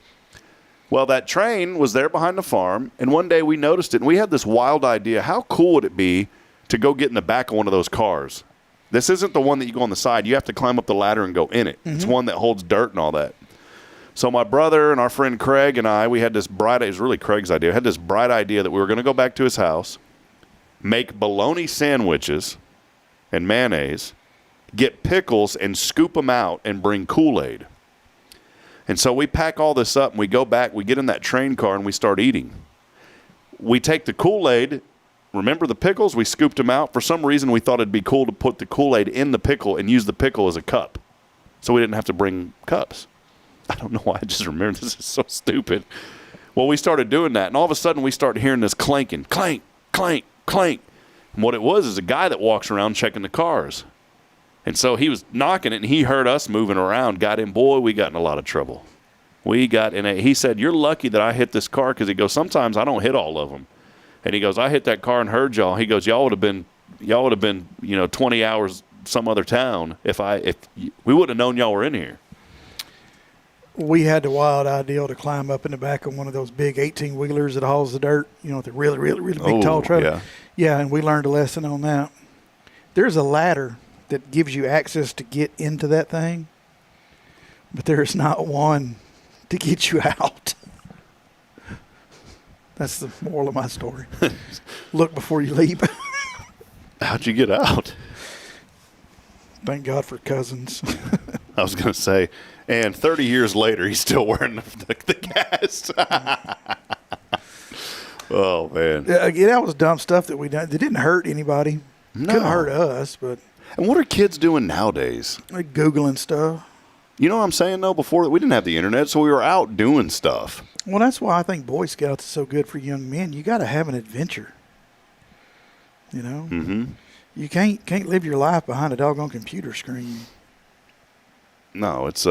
Well, that train was there behind the farm, and one day we noticed it, and we had this wild idea. How cool would it be to go get in the back of one of those cars? This isn't the one that you go on the side. You have to climb up the ladder and go in it. It's one that holds dirt and all that. So my brother and our friend Craig and I, we had this bright, it was really Craig's idea, had this bright idea that we were going to go back to his house, make bologna sandwiches and mayonnaise, get pickles and scoop them out and bring Kool-Aid. And so we pack all this up and we go back, we get in that train car and we start eating. We take the Kool-Aid, remember the pickles? We scooped them out. For some reason we thought it'd be cool to put the Kool-Aid in the pickle and use the pickle as a cup. So we didn't have to bring cups. I don't know why I just remember this is so stupid. Well, we started doing that, and all of a sudden we started hearing this clanking, clank, clank, clank. And what it was is a guy that walks around checking the cars. And so he was knocking it, and he heard us moving around, got in. Boy, we got in a lot of trouble. We got in he said, you're lucky that I hit this car, because he goes, sometimes I don't hit all of them. And he goes, I hit that car and heard y'all. He goes, y'all would have been, 20 hours some other town if we would have known y'all were in here. We had the wild idea to climb up in the back of one of those big 18-wheelers that hauls the dirt, with the really, really, really big tall trailer. Yeah. Yeah, and we learned a lesson on that. There's a ladder that gives you access to get into that thing, but there is not one to get you out. That's the moral of my story. Look before you leap. How'd you get out? Thank God for cousins. I was going to say, and 30 years later, he's still wearing the cast. Oh, man. Yeah, that was dumb stuff that we done. It didn't hurt anybody. No. Couldn't hurt us, but. And what are kids doing nowadays? Like Googling stuff. You know what I'm saying, though? Before, we didn't have the internet, so we were out doing stuff. Well, that's why I think Boy Scouts is so good for young men. You got to have an adventure. Mm-hmm. You can't live your life behind a doggone computer screen. No, it's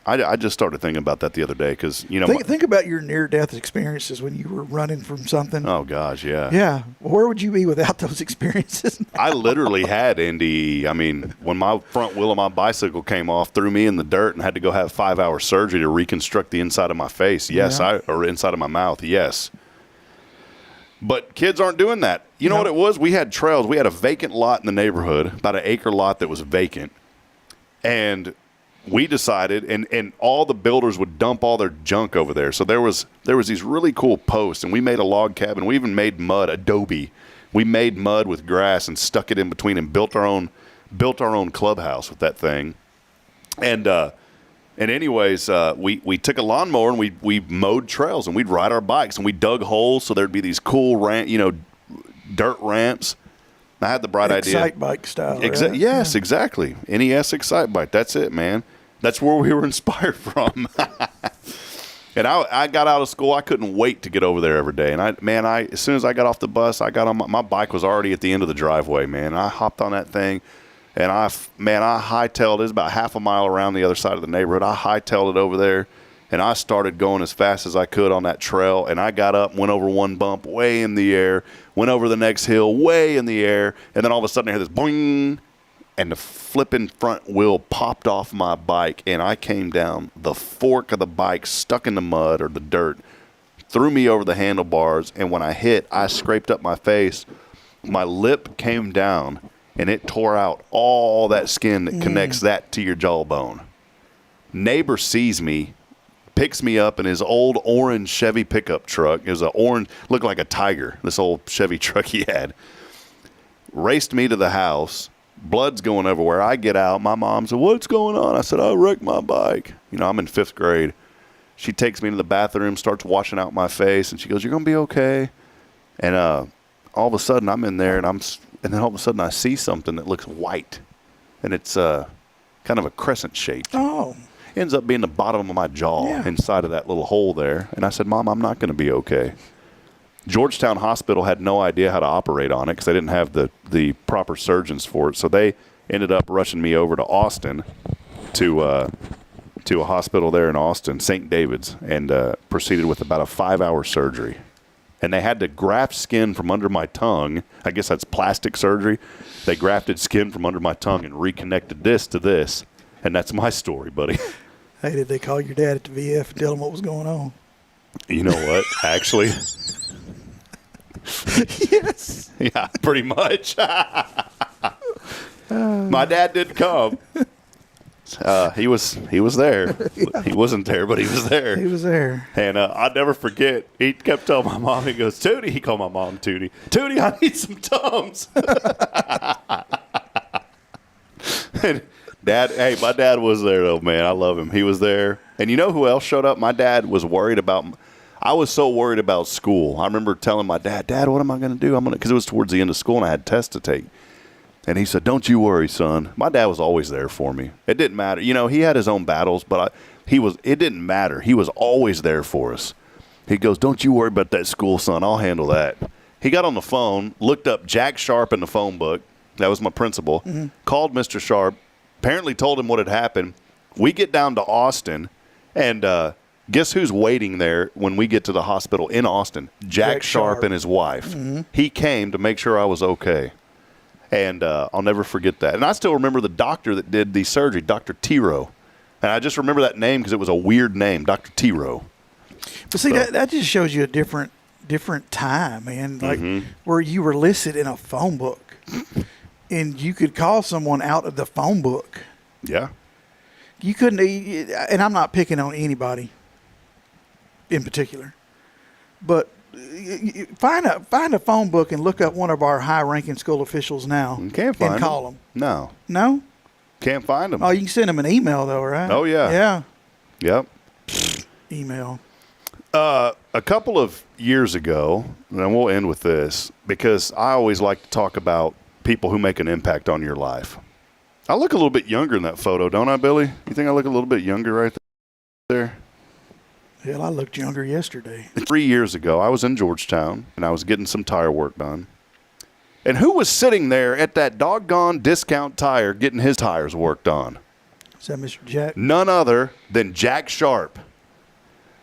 I just started thinking about that the other day because think about your near-death experiences when you were running from something. Oh gosh, yeah. Yeah, where would you be without those experiences? I literally had Indy. I mean, when my front wheel of my bicycle came off, threw me in the dirt, and had to go have 5-hour surgery to reconstruct the inside of my face. Yes, Yeah. or inside of my mouth. Yes. But kids aren't doing that. You know what it was? We had trails. We had a vacant lot in the neighborhood, about an acre lot that was vacant. And we decided, and all the builders would dump all their junk over there. So there was these really cool posts, and we made a log cabin. We even made mud, adobe. We made mud with grass and stuck it in between and built our own clubhouse with that thing. And anyways, we took a lawnmower and we mowed trails, and we'd ride our bikes, and we dug holes so there'd be these cool dirt ramps. I had the bright idea. Excite bike style. Right? Yes, exactly. NES Excite Bike. That's it, man. That's where we were inspired from. And I got out of school. I couldn't wait to get over there every day. And as soon as I got off the bus, I got on my bike was already at the end of the driveway, man. I hopped on that thing, and I hightailed. It was about half a mile around the other side of the neighborhood. I hightailed it over there, and I started going as fast as I could on that trail. And I got up, went over one bump way in the air, went over the next hill way in the air, and then all of a sudden I heard this boing, and the flipping front wheel popped off my bike, and I came down the fork of the bike, stuck in the mud or the dirt, threw me over the handlebars, and when I hit, I scraped up my face. My lip came down, and it tore out all that skin that connects that to your jawbone. Neighbor sees me, picks me up in his old orange Chevy pickup truck. It was an orange, looked like a tiger, this old Chevy truck he had. Raced me to the house. Blood's going everywhere. I get out. My mom said, "What's going on?" I said, "I wrecked my bike." I'm in 5th grade. She takes me to the bathroom, starts washing out my face, and she goes, "You're going to be okay." And all of a sudden, I'm in there, and then all of a sudden, I see something that looks white, and it's kind of a crescent shape. Oh. Ends up being the bottom of my jaw inside of that little hole there. And I said, "Mom, I'm not going to be okay." Georgetown Hospital had no idea how to operate on it because they didn't have the proper surgeons for it. So they ended up rushing me over to Austin to a hospital there in Austin, St. David's, and proceeded with about a 5-hour surgery. And they had to graft skin from under my tongue. I guess that's plastic surgery. They grafted skin from under my tongue and reconnected this to this. And that's my story, buddy. Hey, did they call your dad at the VF and tell him what was going on? You know what? Actually. Yes. Yeah, pretty much. My dad did come. He was there. Yeah. He wasn't there, but he was there. He was there. And I'd never forget. He kept telling my mom. He goes, "Tootie." He called my mom Tootie. "Tootie, I need some Tums." And my dad was there though, man. I love him. He was there. And you know who else showed up? My dad was worried about. I was so worried about school. I remember telling my dad, "Dad, what am I going to do? Because it was towards the end of school and I had tests to take." And he said, "Don't you worry, son." My dad was always there for me. It didn't matter. You know, he had his own battles, but it didn't matter. He was always there for us. He goes, "Don't you worry about that school, son. I'll handle that." He got on the phone, looked up Jack Sharp in the phone book. That was my principal. Mm-hmm. Called Mr. Sharp, apparently told him what had happened. We get down to Austin, and guess who's waiting there when we get to the hospital in Austin? Jack Sharp and his wife. Mm-hmm. He came to make sure I was okay. And I'll never forget that. And I still remember the doctor that did the surgery, Dr. Tiro. And I just remember that name because it was a weird name, Dr. Tiro. But see, that just shows you a different time, man. Like where you were listed in a phone book. And you could call someone out of the phone book. Yeah. You couldn't, and I'm not picking on anybody in particular, but find a phone book and look up one of our high-ranking school officials now. You can't find and call them. No. No? Can't find them. Oh, you can send them an email, though, right? Oh, yeah. Yeah. Yep. Email. A couple of years ago, and we'll end with this, because I always like to talk about people who make an impact on your life. I look a little bit younger in that photo, don't I, Billy? You think I look a little bit younger right there? Hell, I looked younger yesterday. 3 years ago, I was in Georgetown, and I was getting some tire work done. And who was sitting there at that doggone Discount Tire getting his tires worked on? Is that Mr. Jack? None other than Jack Sharp.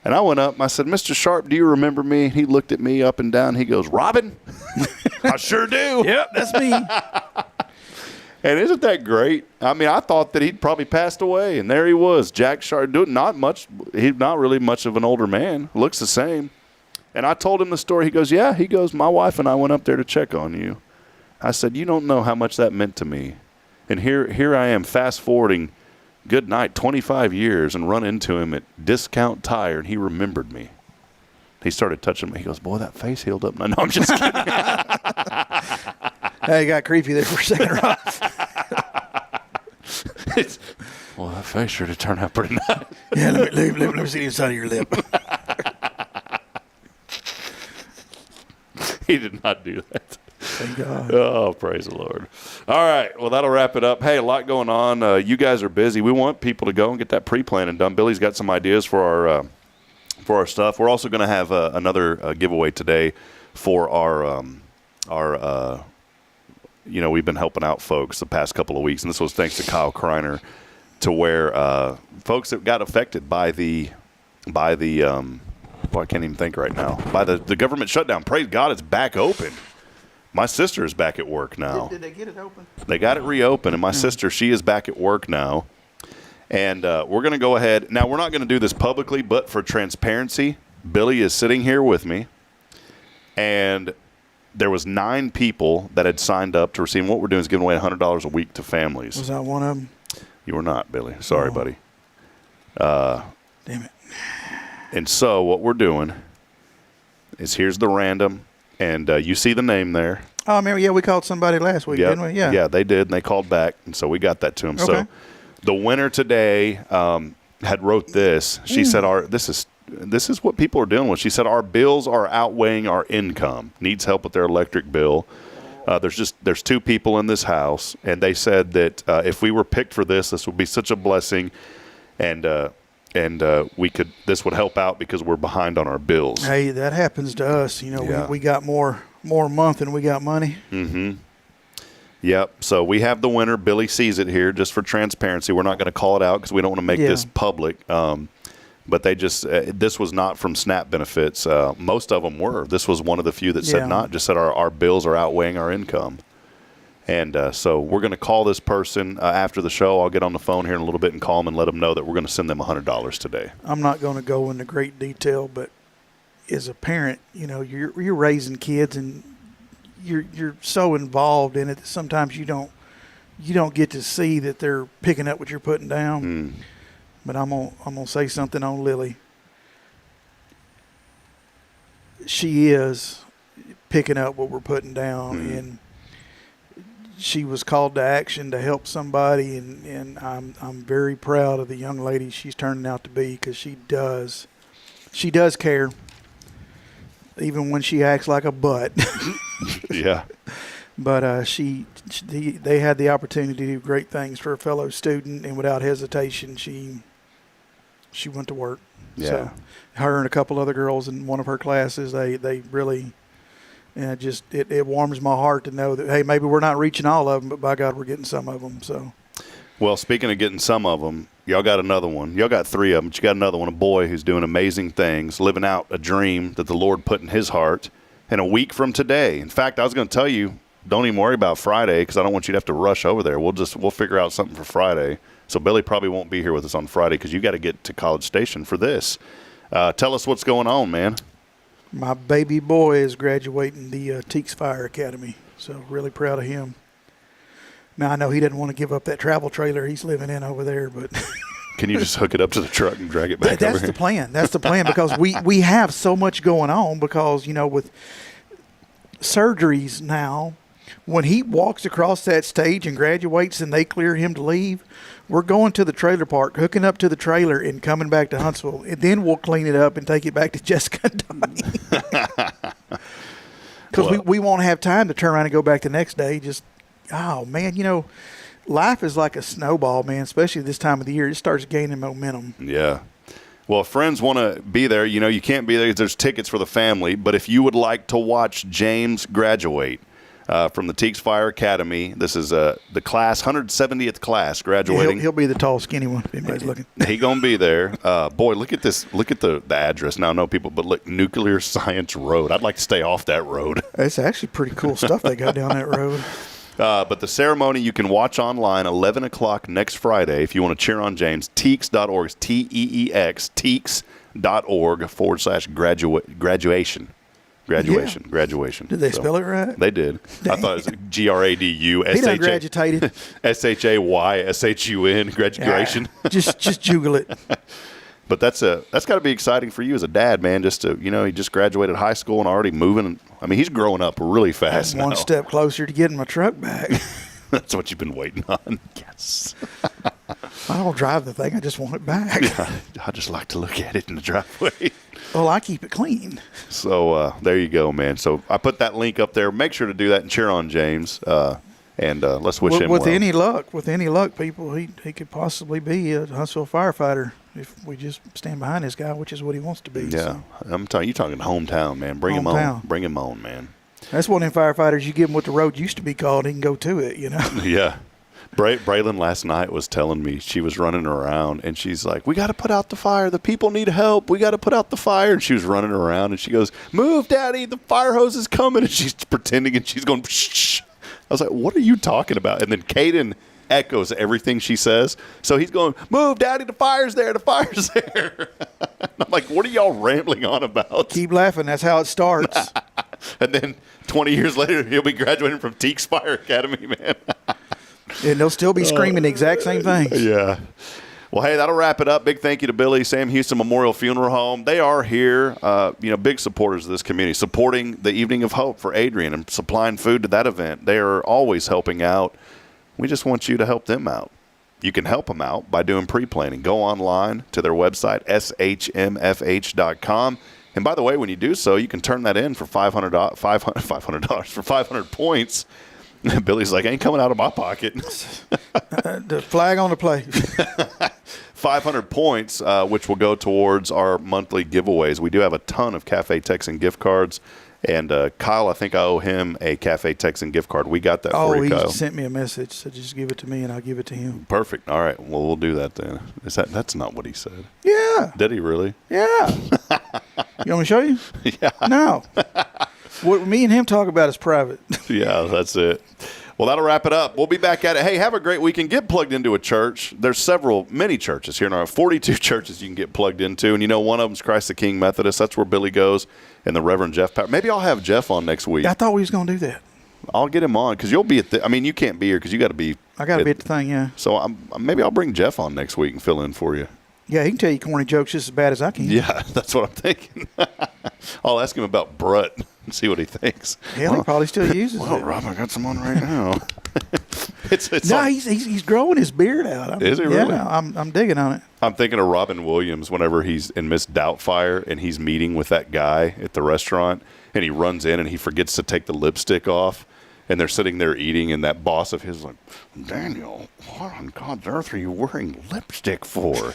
And I went up and I said, "Mr. Sharp, do you remember me?" He looked at me up and down. He goes, "Robin?" I sure do. Yep, that's me. And isn't that great? I mean, I thought that he'd probably passed away, and there he was, Jack Sharp, doing not much. He's not really much of an older man. Looks the same. And I told him the story. He goes, "Yeah." He goes, "My wife and I went up there to check on you." I said, "You don't know how much that meant to me." And here I am, fast forwarding, good night, 25 years, and run into him at Discount Tire, and he remembered me. He started touching me. He goes, "Boy, that face healed up." No, I'm just kidding. Hey, got creepy there for a second, Rob. Well, that face sure did turn out pretty nice. Yeah, let me see the inside of your lip. He did not do that. Thank God. Oh, praise the Lord. All right. Well, that'll wrap it up. Hey, a lot going on. You guys are busy. We want people to go and get that pre-planning done. Billy's got some ideas for our stuff. We're also going to have another giveaway today for our we've been helping out folks the past couple of weeks, and this was thanks to Kyle Kreiner, to where folks that got affected by the I can't even think right now, by the government shutdown. Praise God, it's back open. My sister is back at work now. Did they get it open? They got it reopened, and my sister, she is back at work now. And we're going to go ahead. Now, we're not going to do this publicly, but for transparency, Billy is sitting here with me. And there was 9 people that had signed up to receive. What we're doing is giving away $100 a week to families. Was I one of them? You were not, Billy. Sorry, buddy. Damn it. And so what we're doing is here's the random. And you see the name there. Oh, I mean, yeah, we called somebody last week, didn't we? Yeah. Yeah, they did, and they called back, and so we got that to them. Okay. So the winner today had wrote this. She said, this is what people are dealing with. She said, "Our bills are outweighing our income. Needs help with their electric bill. There's 2 people in this house, and they said that if we were picked for this would be such a blessing, and this would help out because we're behind on our bills." Hey, that happens to us. You know, yeah. we got more a month than we got money. Mm-hmm. Yep. So we have the winner. Billy sees it here just for transparency. We're not going to call it out because we don't want to make this public. But they just this was not from SNAP benefits. Most of them were. This was one of the few that said not. Just said our bills are outweighing our income. And so we're going to call this person after the show. I'll get on the phone here in a little bit and call them and let them know that we're going to send them $100 today. I'm not going to go into great detail, but as a parent, you know, you're raising kids and you're so involved in it that sometimes you you don't get to see that they're picking up what you're putting down. But I'm gonna say something on Lily. She is picking up what we're putting down, and she was called to action to help somebody, and I'm very proud of the young lady she's turning out to be, because she does care, even when she acts like a butt. Yeah. But they had the opportunity to do great things for a fellow student, and without hesitation, she went to work. Yeah. So her and a couple other girls in one of her classes, they really, it warms my heart to know that, hey, maybe we're not reaching all of them, but by God, we're getting some of them. So. Well, speaking of getting some of them, y'all got another one. Y'all got 3 of them, but you got another one, a boy who's doing amazing things, living out a dream that the Lord put in his heart. And a week from today, in fact, I was going to tell you, don't even worry about Friday, because I don't want you to have to rush over there. We'll figure out something for Friday. So Billy probably won't be here with us on Friday, because you got to get to College Station for this. Tell us what's going on, man. My baby boy is graduating the Teeks Fire Academy, so really proud of him. Now, I know he doesn't want to give up that travel trailer he's living in over there, but Can you just hook it up to the truck and drag it back over that's here? the plan. That's the plan, because we have so much going on, because, with surgeries now, when he walks across that stage and graduates and they clear him to leave, we're going to the trailer park, hooking up to the trailer and coming back to Huntsville, and then we'll clean it up and take it back to Jessica and Donnie. Because we won't have time to turn around and go back the next day. Oh, man, life is like a snowball, man, especially this time of the year. It starts gaining momentum. Yeah. Well, if friends want to be there, you can't be there because there's tickets for the family. But if you would like to watch James graduate from the Teeks Fire Academy, this is the class, 170th class graduating. Yeah, he'll be the tall, skinny one if anybody's looking. He going to be there. Boy, look at this. Look at the address. Now, I know people, but look, Nuclear Science Road. I'd like to stay off that road. It's actually pretty cool stuff they got down that road. But the ceremony you can watch online 11 o'clock next Friday if you want to cheer on James. Teeks.org. Teex. Teeks.org/graduation. Graduation. Did they spell it right? They did. Dang. I thought it was GRADU. He done graduated. SHAYSHUN. Graduation. Just juggle it. But that's got to be exciting for you as a dad, man. Just to he just graduated high school and already moving. I mean, he's growing up really fast now. One step closer to getting my truck back. That's what you've been waiting on. Yes. I don't drive the thing. I just want it back. Yeah, I just like to look at it in the driveway. Well, I keep it clean. So there you go, man. So I put that link up there. Make sure to do that and cheer on James. And let's wish him well. With any luck, people, he could possibly be a Huntsville firefighter if we just stand behind this guy, which is what he wants to be. Yeah, so. I'm telling you, talking hometown, man. Bring him on. Bring him on, man. That's one of them firefighters. You give him what the road used to be called, he can go to it. Yeah. Braylon last night was telling me she was running around, and she's like, "We got to put out the fire. The people need help. We got to put out the fire." And she was running around, and she goes, "Move, Daddy. The fire hose is coming." And she's pretending, and she's going, "Shh." I was like, "What are you talking about?" And then Cauthen echoes everything she says. So he's going, "Move, Daddy. The fire's there. The fire's there." I'm like, "What are y'all rambling on about?" Keep laughing. That's how it starts. And then 20 years later, he'll be graduating from Teeks Fire Academy, man. And they'll still be screaming the exact same things. Yeah. Well, hey, that'll wrap it up. Big thank you to Billy, Sam Houston Memorial Funeral Home. They are here, big supporters of this community, supporting the Evening of Hope for Adrian and supplying food to that event. They are always helping out. We just want you to help them out. You can help them out by doing pre-planning. Go online to their website, SHMFH.com. And by the way, when you do so, you can turn that in for $500 for 500 points. Billy's like, ain't coming out of my pocket. The flag on the play. 500 points, which will go towards our monthly giveaways. We do have a ton of Cafe Texan gift cards. And Kyle, I think I owe him a Cafe Texan gift card. We got that for you, Kyle. He sent me a message. So just give it to me, and I'll give it to him. Perfect. All right. Well, we'll do that then. That's not what he said. Yeah. Did he really? Yeah. You want me to show you? Yeah. No. What me and him talk about is private. Yeah, that's it. Well, that'll wrap it up. We'll be back at it. Hey, have a great weekend. Get plugged into a church. There's many churches here in our 42 churches you can get plugged into. And one of them is Christ the King Methodist. That's where Billy goes. And the Reverend Jeff Power. Maybe I'll have Jeff on next week. I thought we was going to do that. I'll get him on because you'll be at I mean, you can't be here because you got to be. I got to be at the thing, yeah. So maybe I'll bring Jeff on next week and fill in for you. Yeah, he can tell you corny jokes just as bad as I can. Yeah, that's what I'm thinking. I'll ask him about Brut and see what he thinks. Hell, he probably still uses Well, it. Rob, I got some on right now. No, he's growing his beard out. Is he really? Yeah, I'm digging on it. I'm thinking of Robin Williams whenever he's in Miss Doubtfire and he's meeting with that guy at the restaurant and he runs in and he forgets to take the lipstick off and they're sitting there eating and that boss of his is like, Daniel, what on God's earth are you wearing lipstick for?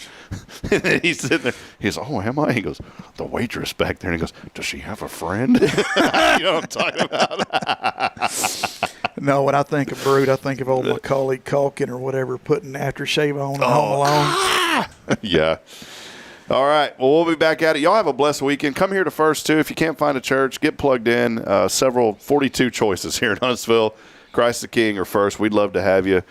And then he's sitting there. He goes, oh, am I? He goes, the waitress back there. And he goes, does she have a friend? You know what I'm talking about? No, when I think of Brute, I think of old Macaulay Culkin or whatever putting aftershave on and Home Alone. Yeah. All right. Well, we'll be back at it. Y'all have a blessed weekend. Come here to First, too. If you can't find a church, get plugged in. 42 choices here in Huntsville. Christ the King or First. We'd love to have you.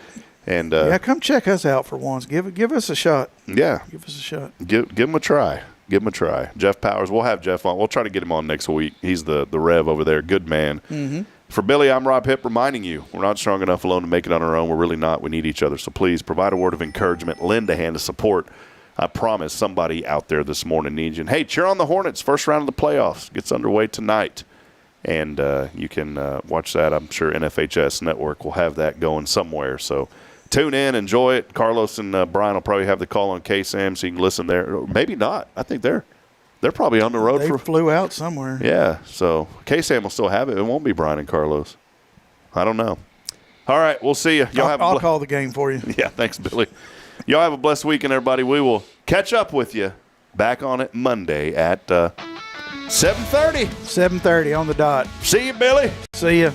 And yeah, come check us out for once. Give us a shot. Yeah. Give us a shot. Give them a try. Give them a try. Jeff Powers. We'll have Jeff on. We'll try to get him on next week. He's the Rev over there. Good man. Mm-hmm. For Billy, I'm Rob Hipp reminding you, we're not strong enough alone to make it on our own. We're really not. We need each other. So please provide a word of encouragement. Lend a hand of support. I promise somebody out there this morning needs you. And, hey, cheer on the Hornets. First round of the playoffs gets underway tonight. And you can watch that. I'm sure NFHS Network will have that going somewhere. So tune in, enjoy it. Carlos and Brian will probably have the call on KSAM so you can listen there. Or maybe not. I think they're probably on the road. They flew out somewhere. Yeah, so KSAM will still have it. It won't be Brian and Carlos. I don't know. All right, we'll see you. I'll call the game for you. Yeah, thanks, Billy. Y'all have a blessed weekend, everybody. We will catch up with you back on it Monday at 7:30. 7:30 on the dot. See you, Billy. See ya.